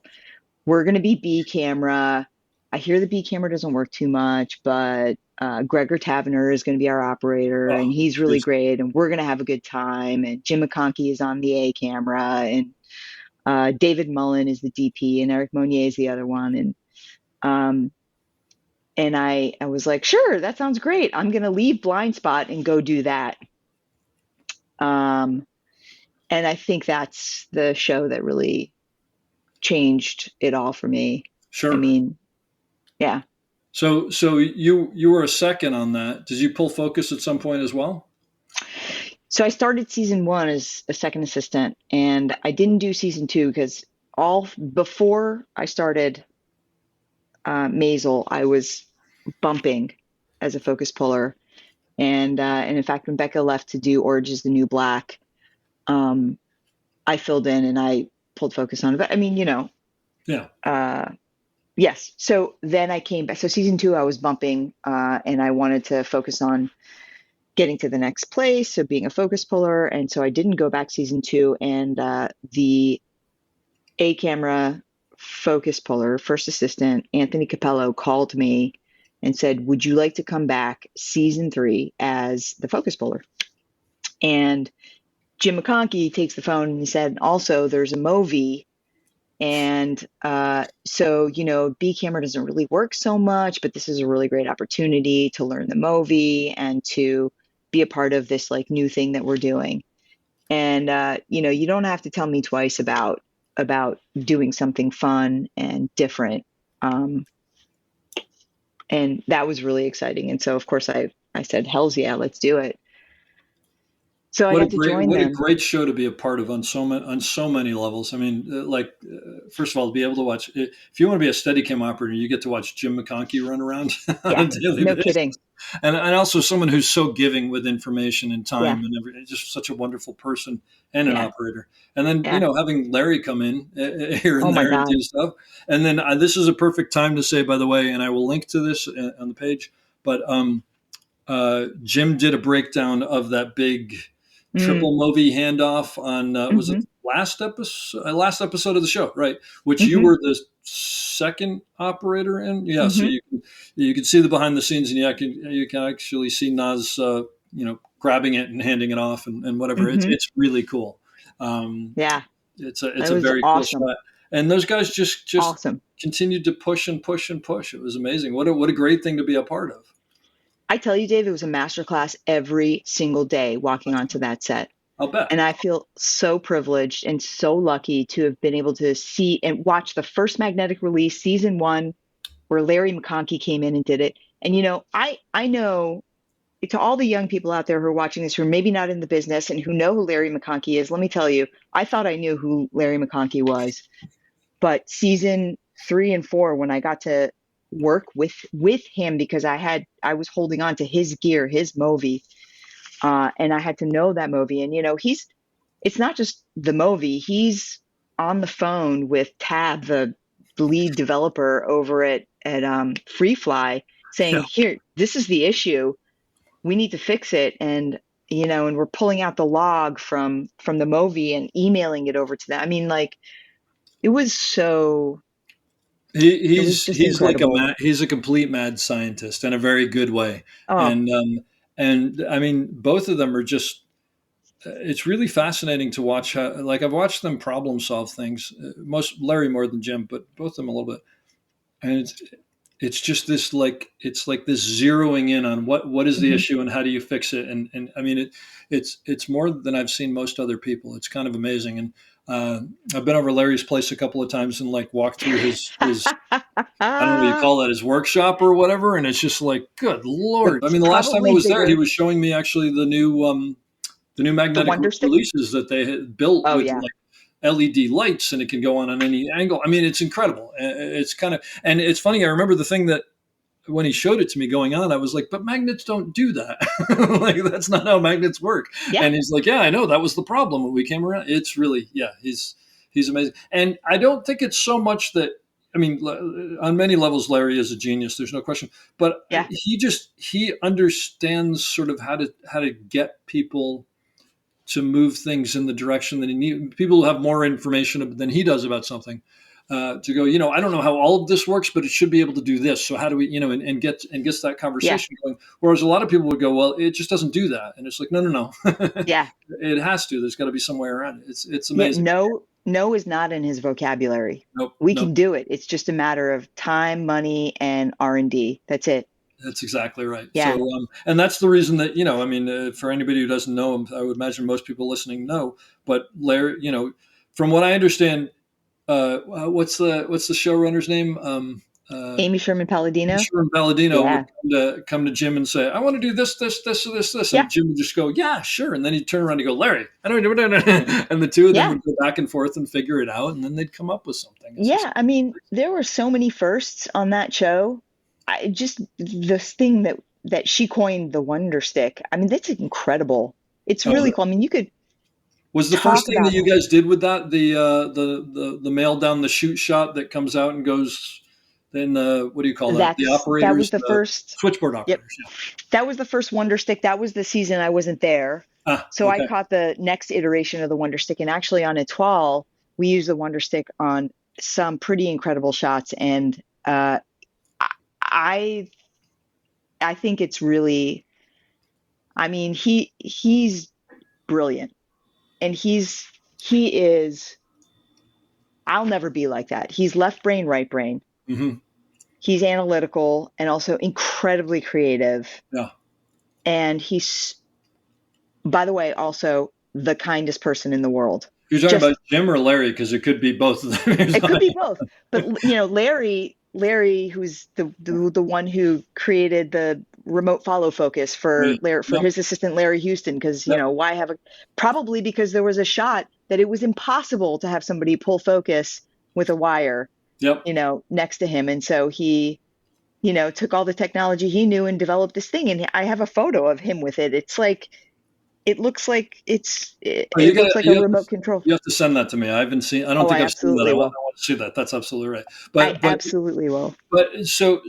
We're going to be B camera. I hear the B camera doesn't work too much, but Gregor Tavener is going to be our operator, Oh, and he's really geez. great, and we're going to have a good time. And Jim McConkey is on the A camera, and David Mullen is the DP, and Eric Monnier is the other one. And I was like, sure, that sounds great. I'm going to leave Blind Spot and go do that. And I think that's the show that really changed it all for me. Sure. I mean, yeah. So you were a second on that. Did you pull focus at some point as well? So I started season 1 as a second assistant, and I didn't do season 2 because before I started Maisel, I was bumping as a focus puller, and in fact, when Becca left to do Orange is the New Black, I filled in and I pulled focus on it. But I mean, Yeah. Yes. So then I came back. So season 2, I was bumping, and I wanted to focus on getting to the next place, so being a focus puller. And so I didn't go back season 2. And the A camera focus puller, first assistant, Anthony Capello, called me and said, "Would you like to come back season 3 as the focus puller?" And Jim McConkey takes the phone and he said, "Also, there's a movie. And so, B camera doesn't really work so much, but this is a really great opportunity to learn the movie and to be a part of this like new thing that we're doing. And, you don't have to tell me twice about doing something fun and different." And that was really exciting. And so, of course, I said, "Hells yeah, let's do it." So I got to join What a them. great show to be a part of on so many levels. I mean, first of all, to be able to watch, if you want to be a Steadicam operator, you get to watch Jim McConkey run around on Yeah, a daily no basis. kidding. And also someone who's so giving with information and time Yeah. and everything, just such a wonderful person and an Yeah. operator. And then, Yeah. having Larry come in here and Oh my there and God. do stuff. And then this is a perfect time to say, by the way, and I will link to this on the page, but Jim did a breakdown of that big triple movie handoff on was it last episode of the show, right? Which you were the second operator in, yeah. So you can see the behind the scenes, and you can actually see Naz, grabbing it and handing it off and whatever. It's really cool. Yeah. It's That a was very awesome. cool shot. And those guys just Awesome. continued to push and push and push. It was amazing. What a great thing to be a part of. I tell you, Dave, it was a masterclass every single day walking onto that set. I'll bet. And I feel so privileged and so lucky to have been able to see and watch the first Magnetic Release, season 1, where Larry McConkey came in and did it. And, I know, to all the young people out there who are watching this, who are maybe not in the business and who know who Larry McConkey is, let me tell you, I thought I knew who Larry McConkey was. But season 3 and 4, when I got to work with him, because I was holding on to his gear, his movie, and I had to know that movie. And it's not just the movie. He's on the phone with Tab, the lead developer over at FreeFly, saying, Yeah. "Here, this is the issue. We need to fix it." And and we're pulling out the log from the movie and emailing it over to them. I mean, like, it was so. He's like incredible. he's a complete mad scientist in a very good way. Oh, And I mean, both of them are just, it's really fascinating to watch how, like, I've watched them problem solve things, Larry more than Jim, but both of them a little bit. And it's just this, it's like this zeroing in on what is the issue and how do you fix it. And I mean, it's more than I've seen most other people. It's kind of amazing. And I've been over Larry's place a couple of times and walked through his I don't know what you call that, his workshop or whatever. And it's just like, good Lord. I mean, the last time I was there, he was showing me actually the new magnetic Wonder Stick? releases that they had built Oh, with yeah. LED lights, and it can go on any angle. I mean, it's incredible. It's kind of, and it's funny. I remember the thing that when he showed it to me going on, I was like, but magnets don't do that. Like, that's not how magnets work. Yeah. And he's like, yeah, I know, that was the problem when we came around. It's really, yeah, he's amazing. And I don't think it's so much that, I mean, on many levels, Larry is a genius. There's no question. But Yeah. he understands sort of how to get people to move things in the direction that he needs. People who have more information than he does about something, to go, I don't know how all of this works, but it should be able to do this. So how do we, and gets that conversation going. Whereas a lot of people would go, well, it just doesn't do that. And it's like, no. Yeah. It has to. There's got to be some way around it. It's amazing. Yeah, no is not in his vocabulary. Nope. We can do it. It's just a matter of time, money, and R&D. That's it. That's exactly right. Yeah. So, and that's the reason that, for anybody who doesn't know him, I would imagine most people listening know, but Larry, from what I understand, what's the showrunner's name? Amy Sherman Palladino. Sherman Palladino would come to Jim and say, I want to do this, this, this, or this. And Jim would just go, yeah, sure. And then he'd turn around and go, Larry, I don't know. And the two of them would go back and forth and figure it out. And then they'd come up with something. I mean, there were so many firsts on that show. This thing that she coined, the Wonder Stick. I mean, that's incredible. It's really cool. I mean, you could. Was the first thing that you guys did with that the mail down the chute shot that comes out and goes? Then what do you call that? The operators. That was the first switchboard operators. Yep. Yeah. That was the first Wonder Stick. That was the season I wasn't there, so I caught the next iteration of the Wonder Stick. And actually, on Uhaul, we used the Wonder Stick on some pretty incredible shots. And I think it's really. I mean, he's brilliant, and he is. I'll never be like that. He's left brain, right brain. Mm-hmm. He's analytical and also incredibly creative. Yeah. And he's, by the way, also the kindest person in the world. You're talking about Jim or Larry? Because it could be both of them. It could be both. But, Larry, who's the one who created the remote follow focus for his assistant, Larry Houston. Because, why have probably because there was a shot that it was impossible to have somebody pull focus with a wire. Yep. Next to him. And so he, took all the technology he knew and developed this thing. And I have a photo of him with it. It's like, it looks like it looks like a remote control. You have to send that to me. I haven't seen, I don't think I've seen that. I want to see that. That's absolutely right. But absolutely will. But so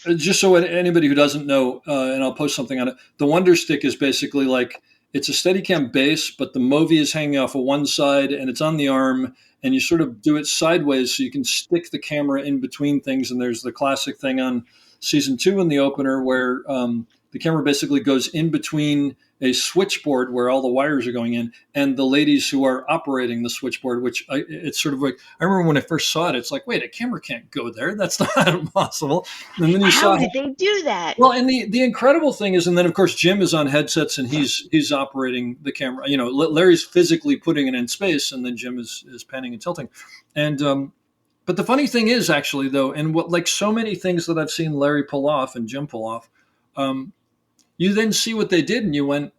just so anybody who doesn't know, and I'll post something on it, the Wonder Stick is basically like, it's a Steadicam base, but the Movi is hanging off of one side and it's on the arm, and you sort of do it sideways so you can stick the camera in between things. And there's the classic thing on season 2 in the opener where the camera basically goes in between a switchboard where all the wires are going in and the ladies who are operating the switchboard, which it's sort of like, I remember when I first saw it, it's like, wait, a camera can't go there. That's not possible. And then How did they do that? Well, and the incredible thing is, and then of course, Jim is on headsets and he's operating the camera, Larry's physically putting it in space and then Jim is panning and tilting. And, but the funny thing is actually though, and what, like so many things that I've seen Larry pull off and Jim pull off, you then see what they did and you went,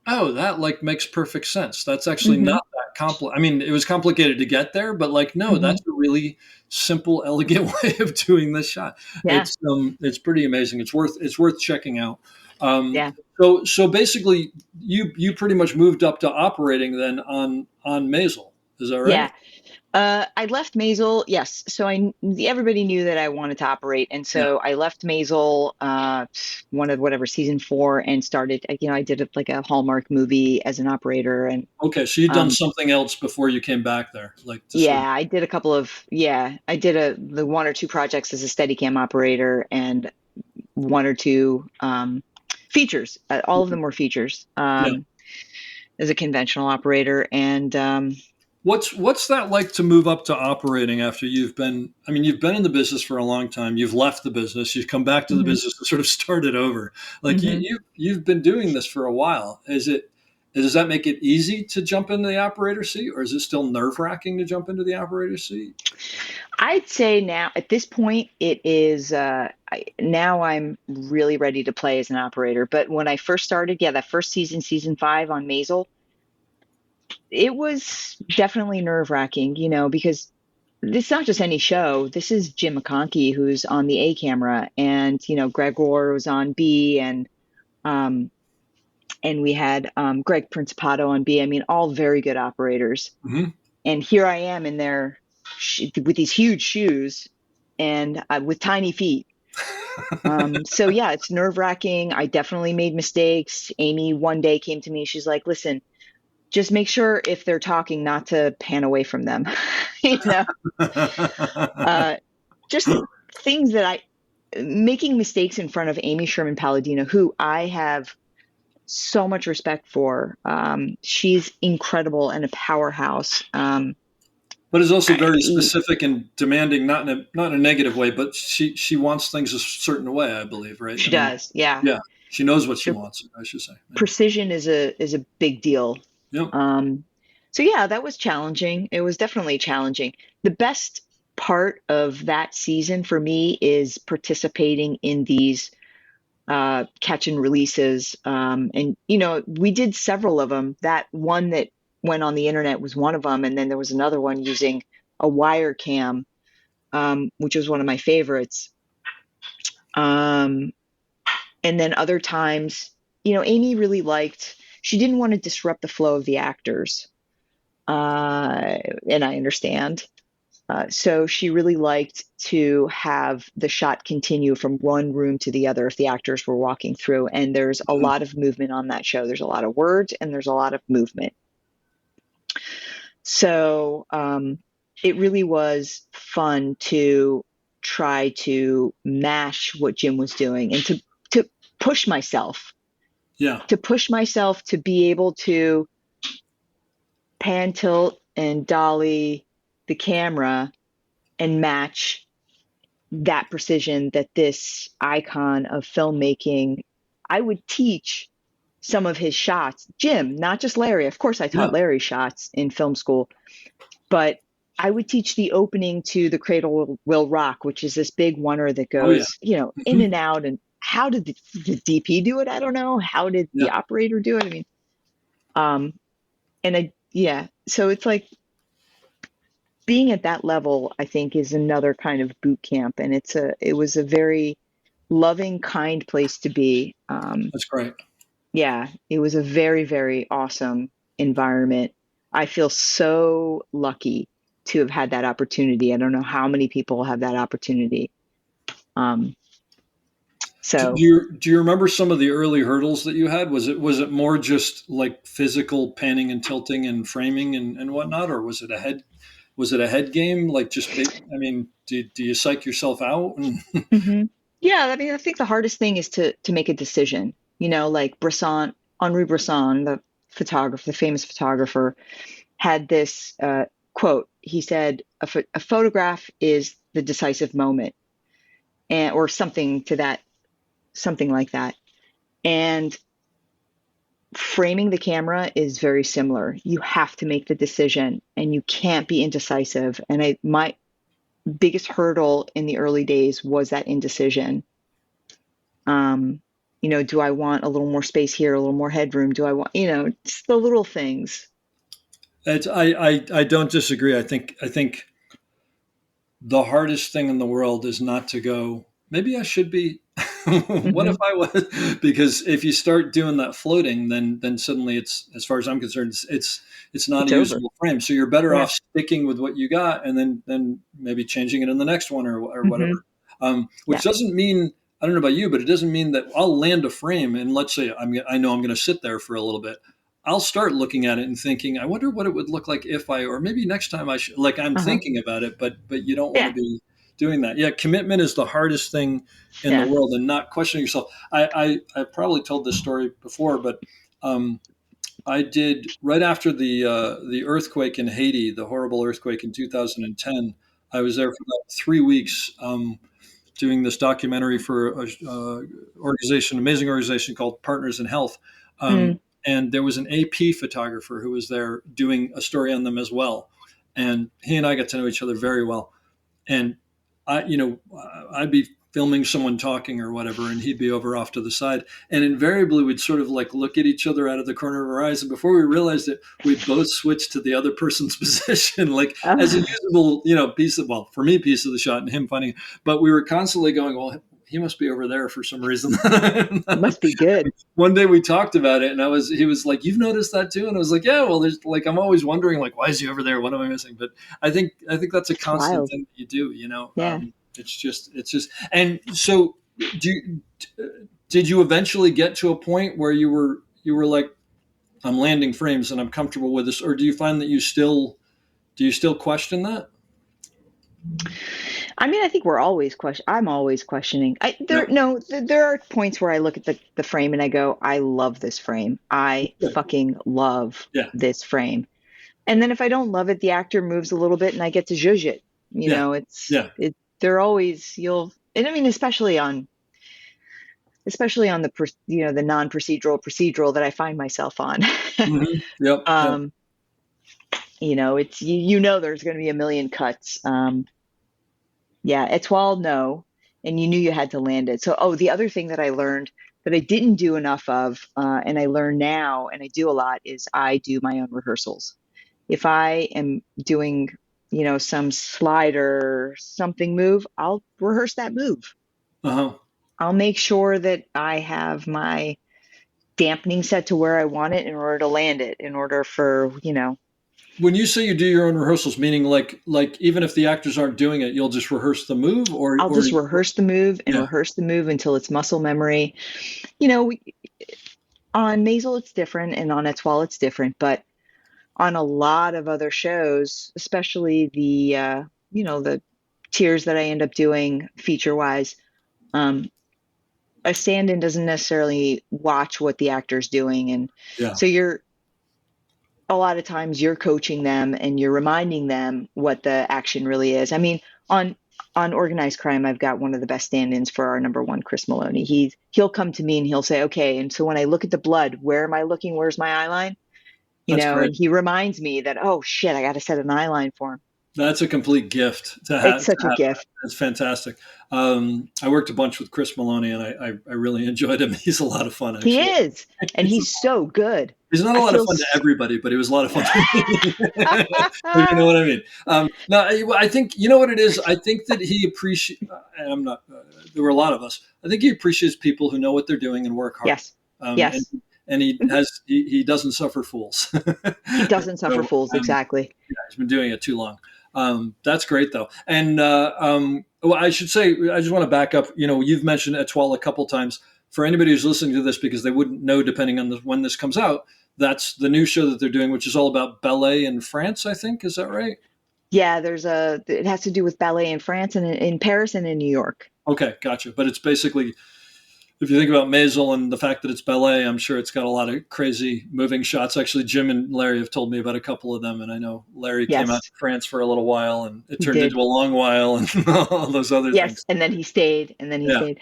oh, that makes perfect sense. That's actually not that complicated. I mean, it was complicated to get there, but no, that's a really simple, elegant way of doing this shot. Yeah. It's pretty amazing. It's worth checking out. So basically you pretty much moved up to operating then on Maisel. Is that right? Yeah. I left Maisel, yes. So everybody knew that I wanted to operate, and so I left Maisel, season 4, and started. I did a Hallmark movie as an operator, and okay, so you'd done something else before you came back there, I did a couple of I did the 1 or 2 projects as a Steadicam operator, and 1 or 2 features. All of them were features as a conventional operator, and. What's that like to move up to operating after you've been in the business for a long time. You've left the business. You've come back to the business and sort of started over. You've been doing this for a while. Does that make it easy to jump into the operator seat, or is it still nerve-wracking to jump into the operator seat? I'd say now at this point it is, now I'm really ready to play as an operator. But when I first started, that first season 5 on Maisel, it was definitely nerve-wracking, because this is not just any show. This is Jim McConkey, who's on the A camera, and Gregor was on B, um, and we had Greg Principato on B. I mean, all very good operators. Mm-hmm. And here I am in there with these huge shoes and with tiny feet. So yeah, it's nerve wracking. I definitely made mistakes. Amy one day came to me. She's like, listen, just make sure if they're talking not to pan away from them. Just things that making mistakes in front of Amy Sherman Palladino, who I have so much respect for. She's incredible and a powerhouse. But is also very specific and demanding, not in a negative way, but she wants things a certain way, I believe, right? She does, yeah. Yeah, she knows what she wants, I should say. Yeah. Precision is a big deal. Yep. So yeah, that was challenging. It was definitely challenging. The best part of that season for me is participating in these catch and releases. And we did several of them. That one that went on the internet was one of them, and then there was another one using a wire cam, which was one of my favorites. And then other times, Amy really she didn't want to disrupt the flow of the actors, and I understand. So she really liked to have the shot continue from one room to the other if the actors were walking through. And there's a lot of movement on that show. There's a lot of words and there's a lot of movement. So it really was fun to try to mash what Jim was doing and to push myself. Yeah. To push myself to be able to pan, tilt, and dolly the camera and match that precision that this icon of filmmaking. I would teach some of his shots. Jim, not just Larry. Of course, I taught Larry shots in film school, but I would teach the opening to The Cradle Will Rock, which is this big oneer that goes, in and out. And how did the DP do it? I don't know. How did the operator do it? I mean, so it's like being at that level, I think, is another kind of boot camp. And it was a very loving, kind place to be. That's great. Yeah, it was a very, very awesome environment. I feel so lucky to have had that opportunity. I don't know how many people have that opportunity. So do you remember some of the early hurdles that you had? Was it more just like physical panning and tilting and framing and whatnot, or was it a head game? Like do you psych yourself out? Mm-hmm. Yeah, I mean, I think the hardest thing is to make a decision. Like Henri Bresson, the photographer, the famous photographer, had this quote. He said, "A photograph is the decisive moment," or something like that. And framing the camera is very similar. You have to make the decision, and you can't be indecisive. And my biggest hurdle in the early days was that indecision. Do I want a little more space here, a little more headroom? Do I want, it's the little things. I don't disagree. I think the hardest thing in the world is not to go, maybe I should be, what if I was, because if you start doing that floating, then suddenly it's, as far as I'm concerned, it's not a usable frame. So you're better off sticking with what you got and then maybe changing it in the next one or whatever. Which doesn't mean, I don't know about you, but it doesn't mean that I'll land a frame and let's say I know I'm going to sit there for a little bit. I'll start looking at it and thinking, I wonder what it would look like if or maybe next time I should, like I'm thinking about it, but you don't want to be doing that. Yeah. Commitment is the hardest thing in the world, and not questioning yourself. I probably told this story before, but I did right after the earthquake in Haiti, the horrible earthquake in 2010. I was there for about 3 weeks, doing this documentary for an amazing organization called Partners in Health. And there was an AP photographer who was there doing a story on them as well. And he and I got to know each other very well. And I'd be filming someone talking or whatever, and he'd be over off to the side. And invariably, we'd sort of like look at each other out of the corner of our eyes. And before we realized it, we'd both switch to the other person's position, like as a usable, piece of, well, for me, piece of the shot and him finding it. But we were constantly going, well, he must be over there for some reason. It must be good. One day we talked about it, and he was like, "You've noticed that too?" And I was like, "Yeah, well, there's like, I'm always wondering, like, why is he over there? What am I missing?" But I think that's a constant Wild. thing that you do, Yeah. It's just, and so did you eventually get to a point where you were like, I'm landing frames and I'm comfortable with this, or do you find that you still question that? I mean, I think we're always I'm always questioning. There are points where I look at the frame and I go, I love this frame. I fucking love this frame. And then if I don't love it, the actor moves a little bit and I get to zhuzh it. They're always, and I mean, especially on the non-procedural that I find myself on. Mm-hmm. Yep. It's, there's going to be a million cuts. Etoile, no. And you knew you had to land it. So, the other thing that I learned that I didn't do enough of, and I learn now, and I do a lot, is I do my own rehearsals. If I am doing, some slider, something move, I'll rehearse that move. Uh-huh. I'll make sure that I have my dampening set to where I want it in order to land it, in order for, When you say you do your own rehearsals, meaning like even if the actors aren't doing it, you'll just rehearse the move, or I'll just rehearse the move and rehearse the move until it's muscle memory. On Maisel it's different, and on Etoile it's different, but on a lot of other shows, especially the the tiers that I end up doing feature wise, a stand-in doesn't necessarily watch what the actor's doing, and so a lot of times you're coaching them and you're reminding them what the action really is. I mean, on Organized Crime, I've got one of the best stand-ins for our number one, Chris Maloney. He'll come to me and he'll say, okay, and so when I look at the blood, where am I looking? Where's my eye line? And he reminds me that, oh shit, I got to set an eye line for him. That's a complete gift to have. It's such a gift. That's fantastic. I worked a bunch with Chris Maloney, and I really enjoyed him. He's a lot of fun. Actually. He is, and he's so good. He's not a lot of fun to everybody, but he was a lot of fun to me. You know what I mean? No, I think, you know what it is? I think that he appreciates, there were a lot of us. I think he appreciates people who know what they're doing and work hard. Yes. Yes. And he doesn't suffer fools. He doesn't suffer fools. Exactly. Yeah, he's been doing it too long. That's great though. And, well, I should say, I just want to back up, you've mentioned Etoile a couple times. For anybody who's listening to this, because they wouldn't know, depending on when this comes out, that's the new show that they're doing, which is all about ballet in France, I think. Is that right? Yeah, it has to do with ballet in France and in Paris and in New York. Okay, gotcha. But it's basically, if you think about Maisel and the fact that it's ballet, I'm sure it's got a lot of crazy moving shots. Actually, Jim and Larry have told me about a couple of them, and I know Larry came out to France for a little while, and it turned into a long while, and all those other things. Yes, and then he stayed, stayed.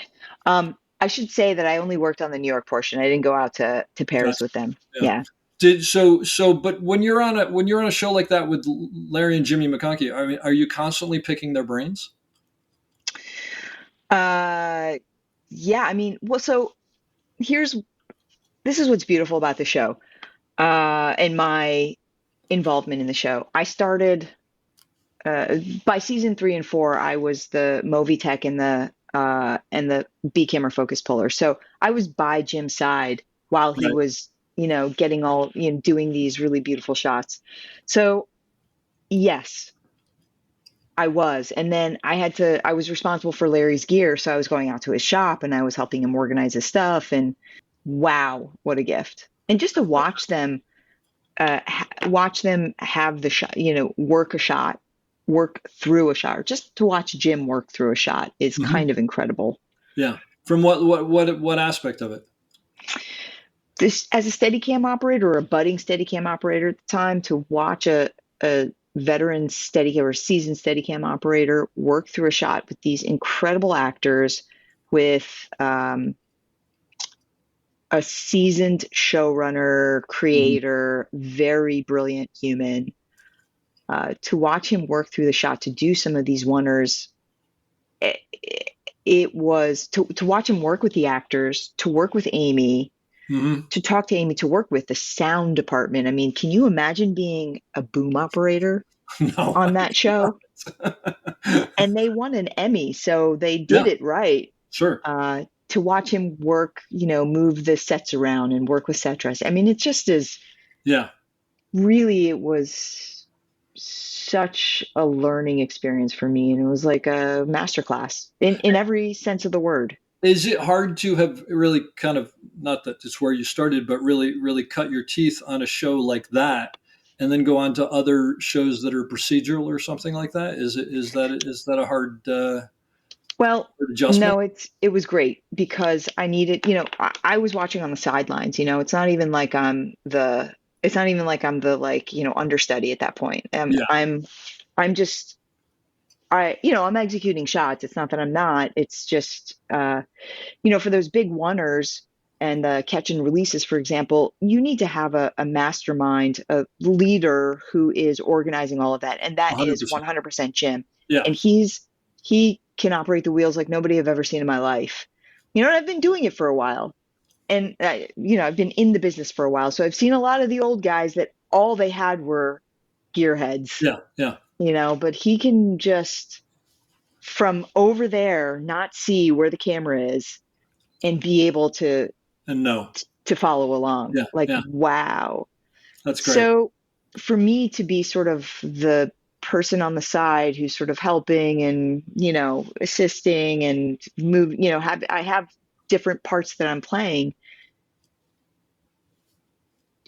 I should say that I only worked on the New York portion. I didn't go out to Paris with them. Yeah. But when you're on a show like that with Larry and Jimmy McConkey, are you constantly picking their brains? Yeah, I mean, well, so this is what's beautiful about the show, and my involvement in the show. I started, by season 3 and 4, I was the Movi tech and the B camera focus puller. So I was by Jim's side while he was, getting all, doing these really beautiful shots. So yes, I was. And then I was responsible for Larry's gear. So I was going out to his shop and I was helping him organize his stuff, and wow, what a gift. And just to watch them have the shot, work through a shot, or just to watch Jim work through a shot is kind of incredible. Yeah. From what aspect of it? This, as a Steadicam operator or a budding Steadicam operator at the time, to watch a veteran Steadicam or seasoned Steadicam operator work through a shot with these incredible actors, with a seasoned showrunner, creator, very brilliant human, to watch him work through the shot to do some of these oneers, it was to watch him work with the actors, to work with Amy, Mm-hmm. to talk to Amy, to work with the sound department. I mean, can you imagine being a boom operator No. on that show? And they won an Emmy, so they did Yeah, it right. sure. To watch him work, move the sets around and work with set dress. I mean, it just is Yeah. really, it was such a learning experience for me. And it was like a masterclass in every sense of the word. Is it hard to have really kind of, not that it's where you started, but really, really cut your teeth on a show like that and then go on to other shows that are procedural or something like that? Is that a hard Well, adjustment? no, it was great because I needed, I was watching on the sidelines, it's not even like I'm the like, understudy at that point. Yeah. I'm just I'm executing shots. It's not that I'm not. It's just for those big oneers and catch and releases, for example, you need to have a mastermind, a leader who is organizing all of that. And that is 100%. 100% Jim. Yeah. And he can operate the wheels like nobody I've ever seen in my life. And I've been doing it for a while. And, I've been in the business for a while. So I've seen a lot of the old guys that all they had were gearheads, Yeah. Yeah. but he can just from over there not see where the camera is and be able to And no. follow along. Yeah. Like, Yeah. wow. That's great. So for me to be sort of the person on the side who's sort of helping and, assisting and move, I have different parts that I'm playing.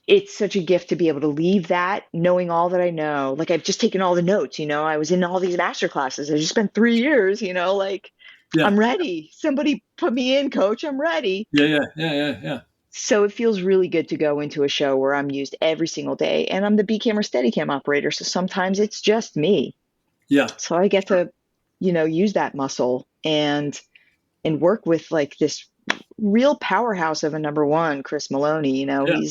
It's such a gift to be able to leave that knowing all that I know. Like I've just taken all the notes, I was in all these master classes. I just spent 3 years, like Yeah. I'm ready. Somebody put me in, coach. I'm ready. Yeah. Yeah. Yeah. Yeah. Yeah. So it feels really good to go into a show where I'm used every single day and I'm the B cam or Steadicam operator. So sometimes it's just me. Yeah. So I get to, use that muscle and work with like this real powerhouse of a number one, Chris Maloney. Yeah.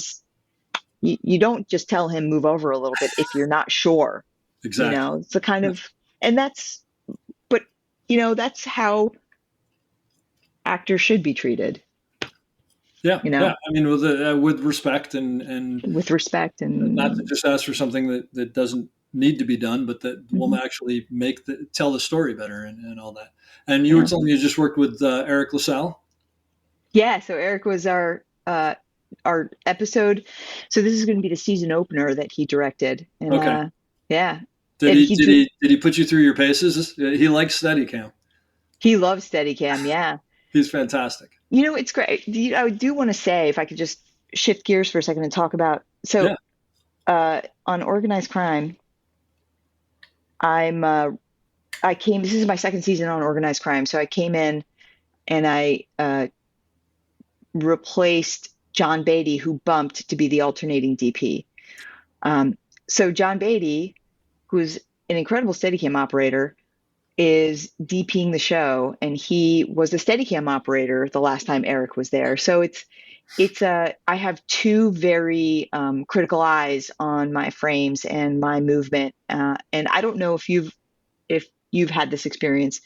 You don't just tell him move over a little bit if you're not sure. Exactly. It's a kind of, and that's how actors should be treated. Yeah. Yeah. I mean, with respect and With respect and not to just ask for something that doesn't need to be done, but that will actually tell the story better and all that. And you were telling me you just worked with Eric LaSalle. Yeah. So Eric was our episode. So this is going to be the season opener that he directed. And, Okay. Yeah. Did And he put you through your paces? He likes Steadicam. He loves Steadicam. Yeah. He's fantastic. It's great. I do want to say, if I could just shift gears for a second and talk about, on organized crime, this is my second season on organized crime. So I came in and I replaced John Beatty, who bumped to be the alternating DP. So John Beatty, who's an incredible Steadicam operator, is DPing the show, and he was the Steadicam operator the last time Eric was there. So I have two very critical eyes on my frames and my movement, and I don't know if you've had this experience,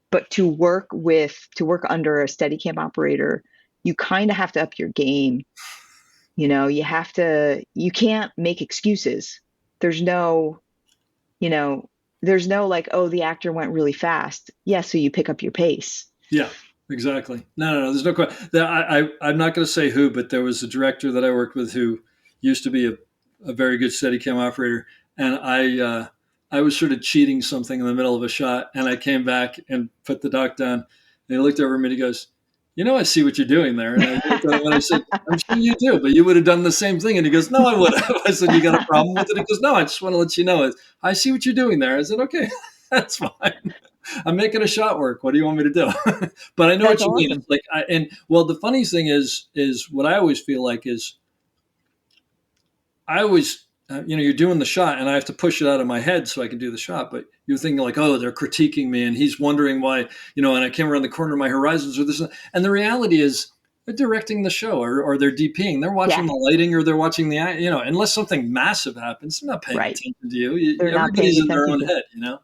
but to work under a Steadicam operator, you kind of have to up your game. You can't make excuses. There's no like, oh, the actor went really fast. Yeah, so you pick up your pace. Yeah, exactly. No, there's no question. I'm not going to say who, but there was a director that I worked with who used to be a very good Steadicam operator, and I was sort of cheating something in the middle of a shot, and I came back and put the dock down, and he looked over at me and he goes, I see what you're doing there. And I said, I'm sure you do, but you would have done the same thing. And he goes, no, I would have. I said, you got a problem with it? He goes, no, I just want to let you know. I see what you're doing there. I said, okay, that's fine. I'm making a shot work. What do you want me to do? But I know That's what you awesome. mean. The funniest thing is what I always feel like is I always, you're doing the shot and I have to push it out of my head so I can do the shot. But you're thinking like, oh, they're critiquing me and he's wondering why, and I came around the corner of my horizons or this. And the reality is they're directing the show or they're DPing. They're watching the lighting or they're watching unless something massive happens, they're not paying attention to you. They're not Everybody's paying in their own attention head,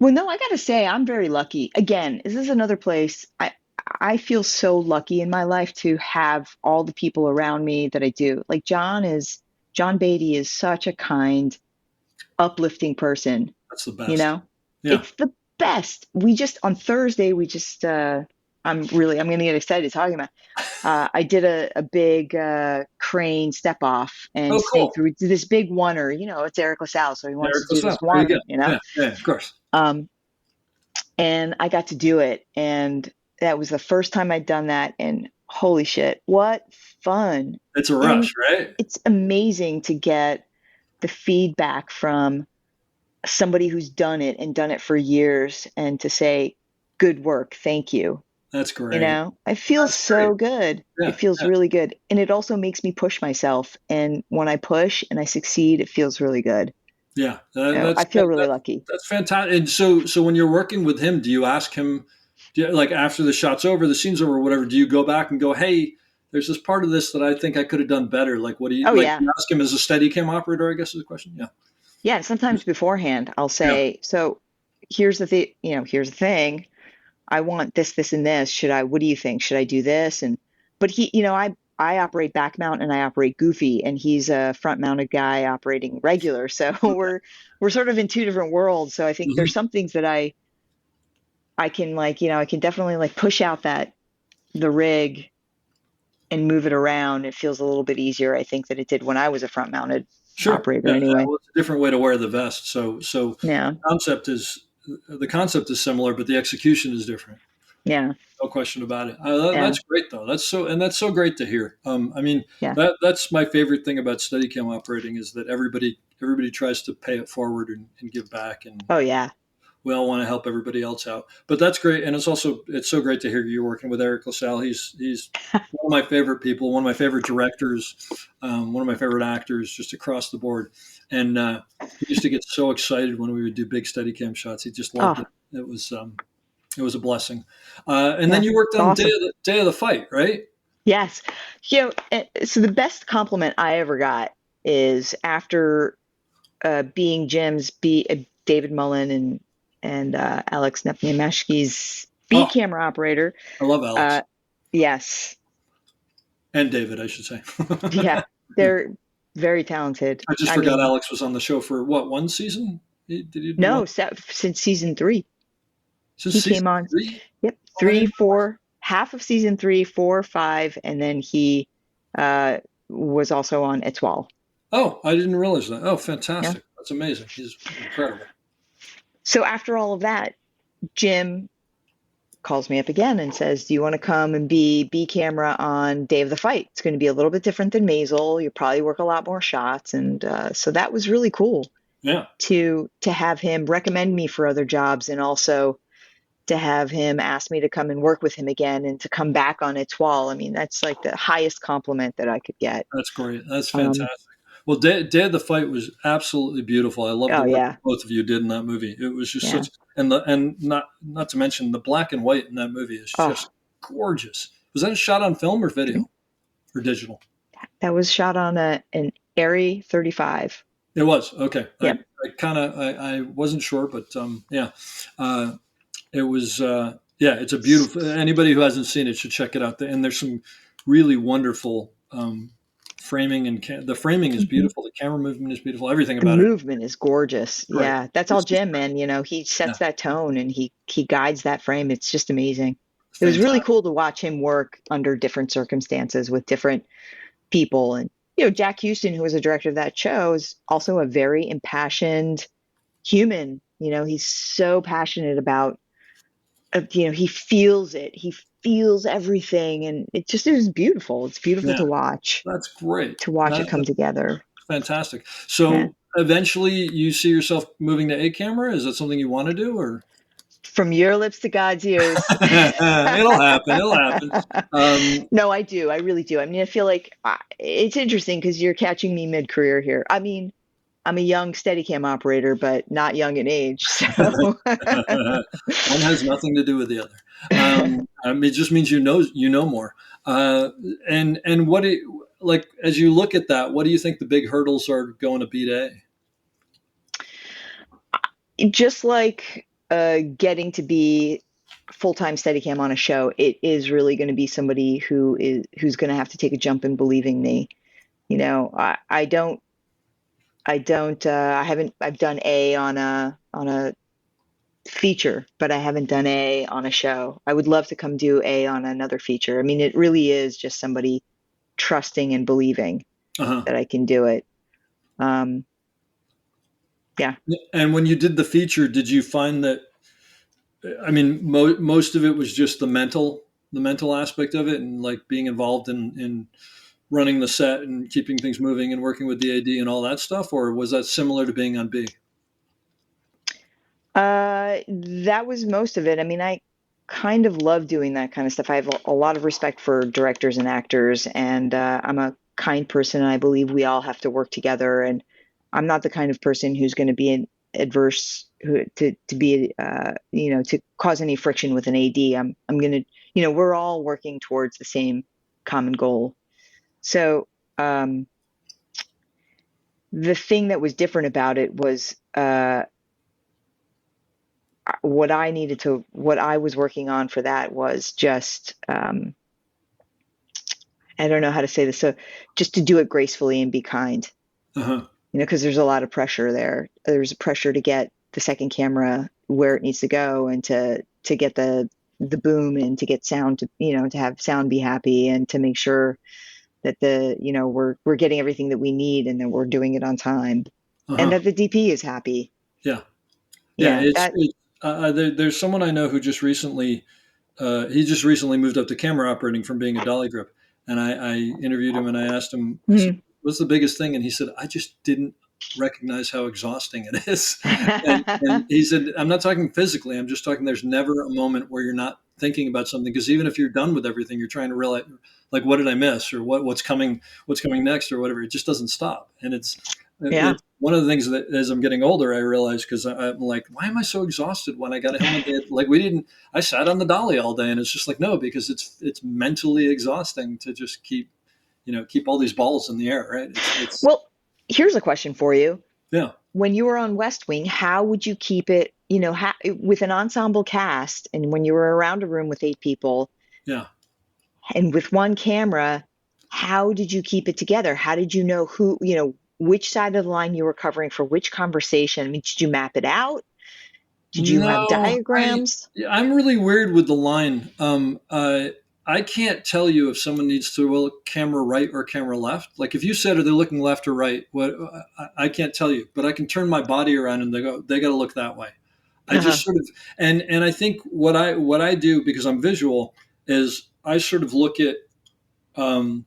Well, no, I gotta say, I'm very lucky. Again, this is another place I feel so lucky in my life to have all the people around me that I do. Like John Beatty is such a kind, uplifting person, That's the you best. know? Yeah. It's the best. We just on Thursday, we just I'm gonna get excited talking about. I did a big crane step off and Oh, snake cool. through this big oneer. It's Eric LaSalle, so he wants Eric to do Lassell. this There you go. oneer. Yeah, yeah, of course. Um, and I got to do it, and that was the first time I'd done that, and holy shit, what fun. It's a And rush, right? it's amazing to get the feedback from somebody who's done it and done it for years and to say, good work, thank you. That's great. It feels That's great. so good. It Yeah, feels yeah, really good. And it also makes me push myself. And when I push and I succeed, it feels really good. yeah. I feel really lucky. That's fantastic. And so when you're working with him, do you ask him, like after the shot's over, the scene's over, or whatever? Do you go back and go, "Hey, there's this part of this that I think I could have done better." Like, what do you Oh, like? yeah. You ask him as a Steadicam operator, I guess is the question. Yeah, Yeah. And sometimes beforehand, I'll yeah. say, so here's the thing. I want this, this, and this. What do you think? Should I do this? But I operate back mount and I operate goofy, and he's a front mounted guy operating regular. So we're sort of in two different worlds. So I think Hmm. there's some things that I can I can definitely like push out the rig and move it around. It feels a little bit easier, I think, than it did when I was a front mounted Sure. operator Yeah, yeah. anyway. Well, it's a different way to wear the vest. So Yeah. concept is the concept is similar, but the execution is different. Yeah. No question about it. Yeah. That's great though. That's so great to hear. I mean, Yeah. that's my favorite thing about Steadicam operating is that everybody tries to pay it forward and give back, and Oh yeah. we all want to help everybody else out. But that's great, and it's so great to hear you're working with Eric LaSalle. He's one of my favorite people, one of my favorite directors, one of my favorite actors, just across the board. And he used to get so excited when we would do big Steadicam shots. He just loved Oh, it. It was a blessing. And then yeah. you worked It's on awesome. Day of the Fight, right? Yes. So the best compliment I ever got is after being David Mullen and Alex Nepniameshki's B Oh, camera operator. I love Alex Yes. and David, I should say. Yeah. They're very talented. I just I forgot mean, Alex was on the show for what, one season? Did he do one? no, since season 3. Since He season came on. three? Yep. Oh, I 3, didn't- 4, half of season 3, 4, 5, and then he was also on Etoile. Oh, I didn't realize that. Oh, Yeah. fantastic. That's amazing. He's incredible. So after all of that, Jim calls me up again and says, "Do you want to come and be B camera on Day of the Fight? It's going to be a little bit different than Maisel. You'll probably work a lot more shots." And so that was really cool Yeah. to have him recommend me for other jobs, and also to have him ask me to come and work with him again and to come back on Etoile. I mean, that's like the highest compliment that I could get. That's great. That's Um, fantastic. Well, Day of the Fight was absolutely beautiful. I love the oh work yeah, that both of you did in that movie. It was just yeah. such, and not to mention the black and white in that movie is Oh, just gorgeous. Was that shot on film or video or digital? that was shot on an Arri 35. It was okay. Yep. I wasn't sure, but yeah, it was. Yeah, it's a beautiful. Anybody who hasn't seen it should check it out. And there's some really wonderful framing, and the framing is Mhm. beautiful. The camera movement is beautiful. Everything The about it. movement is gorgeous. Great. Yeah, that's all It's just Jim, man. He yeah, sets that tone and he guides that frame. It's just amazing. It was really fantastic. cool to watch him work under different circumstances with different people. And Jack Houston, who was a director of that show, is also a very impassioned human. He's so passionate about he feels it. He feels everything, and it was beautiful. It's beautiful Yeah, to watch that's great. it come together. Fantastic. Yeah. So eventually, you see yourself moving to 8 camera. Is that something you want to do, or From your lips to God's ears. it'll happen? It'll happen. No, I do. I really do. I mean, I feel like it's interesting because you're catching me mid-career here. I mean, I'm a young Steadicam operator, but not young in age. So One has nothing to do with the other. It just means you know more. And like as you look at that, what do you think the big hurdles are going to be today? just like getting to be full-time Steadicam on a show, it is really going to be somebody who's going to have to take a jump in believing me. I haven't, I've done A on a feature, but I haven't done A on a show. I would love to come do A on another feature. I mean, it really is just somebody trusting and believing that I can do it. Yeah. And when you did the feature, did you find that, I mean, most of it was just the mental aspect of it, and like being involved in running the set and keeping things moving and working with the AD and all that stuff? Or was that similar to being on B? That was most of it. I mean, I kind of love doing that kind of stuff. I have a lot of respect for directors and actors, and I'm a kind person, and I believe we all have to work together. And I'm not the kind of person who's going to be adverse to be, to cause any friction with an AD. I'm going to, we're all working towards the same common goal. So the thing that was different about it was what I was working on for that was just, I don't know how to say this. So just to do it gracefully and be kind, because there's a lot of pressure there. There's a pressure to get the second camera where it needs to go, and to get the boom, and to get sound to have sound be happy, and to make sure that we're getting everything that we need, and that we're doing it on time, and that the DP is happy. Yeah. There's someone I know who just recently moved up to camera operating from being a dolly grip, and I interviewed him, and I asked him, what's the biggest thing? And he said, I just didn't recognize how exhausting it is. And he said, I'm not talking physically. I'm just talking, there's never a moment where you're not thinking about something, because even if you're done with everything, you're trying to realize, like, what did I miss, or what's coming next, or whatever. It just doesn't stop. And it's one of the things that, as I'm getting older, I realize, because I'm like, why am I so exhausted when I got home? Like, I sat on the dolly all day, and it's just like, no, because it's mentally exhausting to just keep all these balls in the air, right? Well, here's a question for you. Yeah. When you were on West Wing, how would you keep it, with an ensemble cast, and when you were around a room with 8 people, and with one camera, how did you keep it together? How did you know which side of the line you were covering for which conversation? I mean, did you map it out? Did you have diagrams? I'm really weird with the line. I can't tell you if someone needs to look camera right or camera left. Like, if you said, are they looking left or right? I can't tell you, but I can turn my body around and they got to look that way. I just sort of, and I think what I do, because I'm visual, is I sort of look at an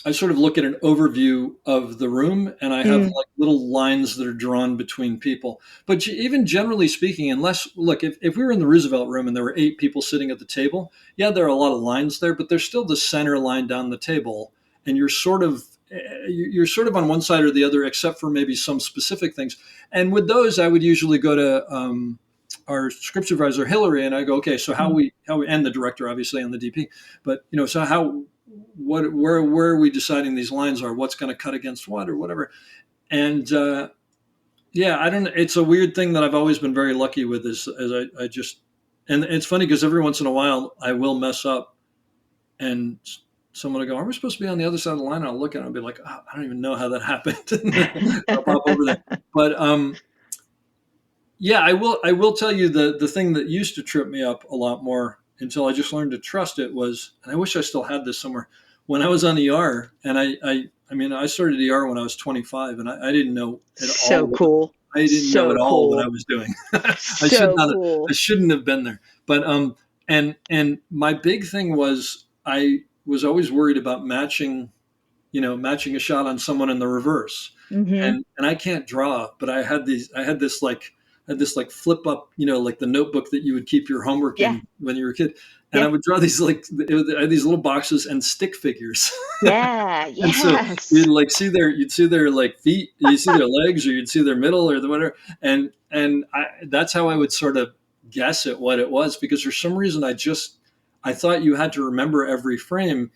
overview of the room, and I have like little lines that are drawn between people. But even generally speaking, if we were in the Roosevelt room and there were 8 people sitting at the table, there are a lot of lines there, but there's still the center line down the table, and you're sort of on one side or the other, except for maybe some specific things. And with those, I would usually go to our script supervisor, Hillary, and I go, okay, so how we, and the director, obviously, and the DP, but so where are we deciding these lines are, what's going to cut against what, or whatever. And I don't know. It's a weird thing that I've always been very lucky with, and it's funny because every once in a while I will mess up, and someone will go, are we supposed to be on the other side of the line? And I'll look at it and be like, oh, I don't even know how that happened. I'll pop over there. But I will tell you the thing that used to trip me up a lot more, until I just learned to trust it, was, and I wish I still had this somewhere, when I was on ER, and I started ER when I was 25, and I didn't know at all. So cool. I didn't know at all what I was doing. I shouldn't have been there. But and my big thing was, I was always worried about matching a shot on someone in the reverse. And I can't draw, but I had this flip up, like the notebook that you would keep your homework in when you were a kid. And I would draw these, I had these little boxes and stick figures. Yeah. And so you'd see their like feet, you'd see their legs, or you'd see their middle, or the whatever. And that's how I would sort of guess at what it was, because for some reason I thought you had to remember every frame.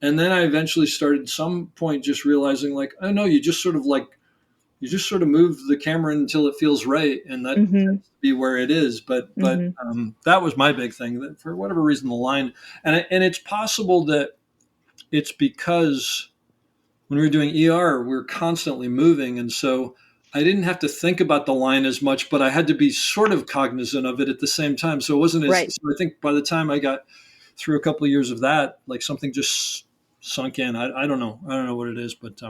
And then I eventually started, some point, just realizing, like, oh no, you just sort of like just sort of move the camera until it feels right, and that Mm-hmm. tends to be where it is. But that was my big thing. That for whatever reason, the line, and it's possible that it's because when we were doing ER, we were constantly moving, and so I didn't have to think about the line as much, but I had to be sort of cognizant of it at the same time. So it wasn't as. Right. So I think by the time I got through a couple of years of that, like something just sunk in. I don't know. I don't know what it is, but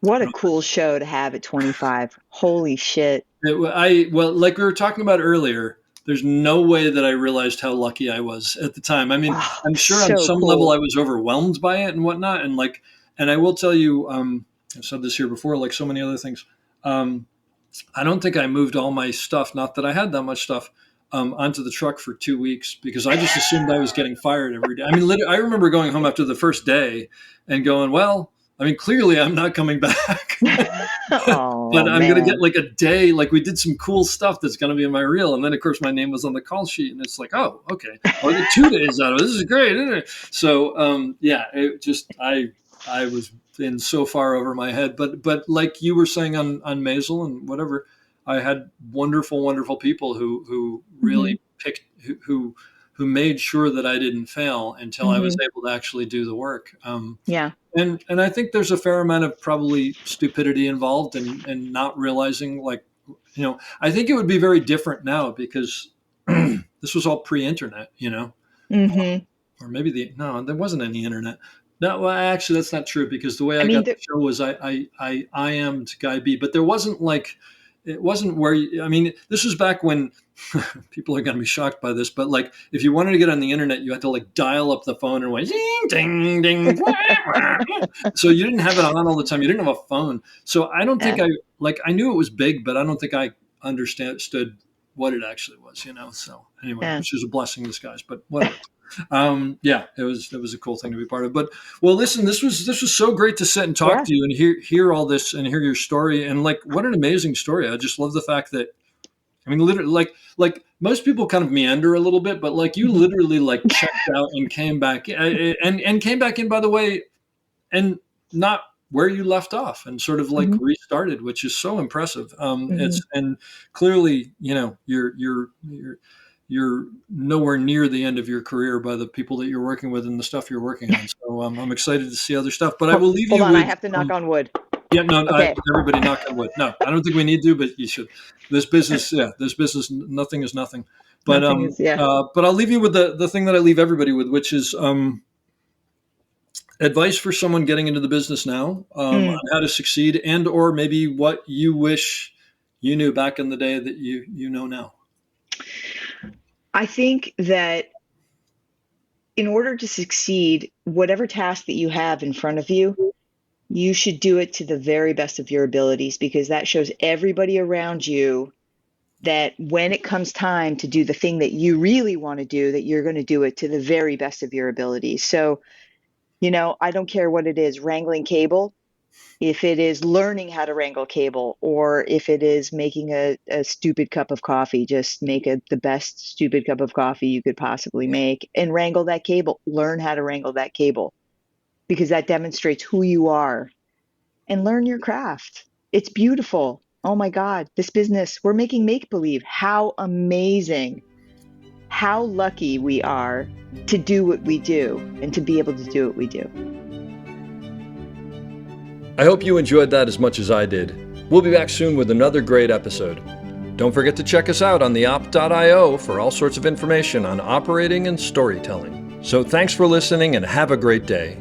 What a cool show to have at 25. Holy shit. well, like we were talking about earlier, there's no way that I realized how lucky I was at the time. I mean, Oh, I'm sure on so some cool. level I was overwhelmed by it and whatnot. And I will tell you, I've said this here before, like so many other things. I don't think I moved all my stuff, not that I had that much stuff, onto the truck for 2 weeks because I just assumed I was getting fired every day. I mean, literally, I remember going home after the first day and going, well, I mean, clearly I'm not coming back. Oh, But I'm man. going to get like a day, like we did some cool stuff that's going to be in my reel. And then, of course, my name was on the call sheet. And it's like, oh, okay. I'll get 2 days out of it. This is great, isn't it? So, yeah, it just, I was in so far over my head. But like you were saying on Maisel and whatever, I had wonderful, wonderful people who really picked, who made sure that I didn't fail until I was able to actually do the work. Yeah. And I think there's a fair amount of probably stupidity involved and not realizing, like, you know, I think it would be very different now because this was all pre-internet, you know, or maybe there wasn't any internet. No, well, actually, that's not true because the way I mean, got the show was I am'd Guy B, but there wasn't like, it wasn't where, I mean, this was back when people are going to be shocked by this, but like if you wanted to get on the internet, you had to like dial up the phone and went ding, ding, ding. So you didn't have it on all the time. You didn't have a phone. So I don't think I knew it was big, but I don't think I understood what it actually was, you know? So anyway, which is a blessing in disguise, but whatever. Yeah, it was a cool thing to be part of. But well, listen, this was so great to sit and talk to you and hear all this and hear your story. And like, what an amazing story. I just love the fact that, I mean, literally, like most people kind of meander a little bit, but like you literally like checked out and came back and came back in, by the way, and not where you left off and sort of like restarted, which is so impressive. It's, and clearly, you know, you're nowhere near the end of your career by the people that you're working with and the stuff you're working on. So I'm excited to see other stuff, but I will leave you with, I have to knock on wood. Yeah, no, Okay. everybody knock on wood. No, I don't think we need to, but you should. This business, nothing is nothing. But but I'll leave you with the thing that I leave everybody with, which is advice for someone getting into the business now on how to succeed, and or maybe what you wish you knew back in the day that you know now. I think that in order to succeed, whatever task that you have in front of you, you should do it to the very best of your abilities, because that shows everybody around you that when it comes time to do the thing that you really want to do, that you're going to do it to the very best of your abilities. So, you know, I don't care what it is, wrangling cable, if it is learning how to wrangle cable, or if it is making a stupid cup of coffee, just make the best stupid cup of coffee you could possibly make and wrangle that cable. Learn how to wrangle that cable, because that demonstrates who you are, and learn your craft. It's beautiful. Oh my God, this business, we're making make-believe. How amazing, how lucky we are to do what we do and to be able to do what we do. I hope you enjoyed that as much as I did. We'll be back soon with another great episode. Don't forget to check us out on theop.io for all sorts of information on operating and storytelling. So thanks for listening and have a great day.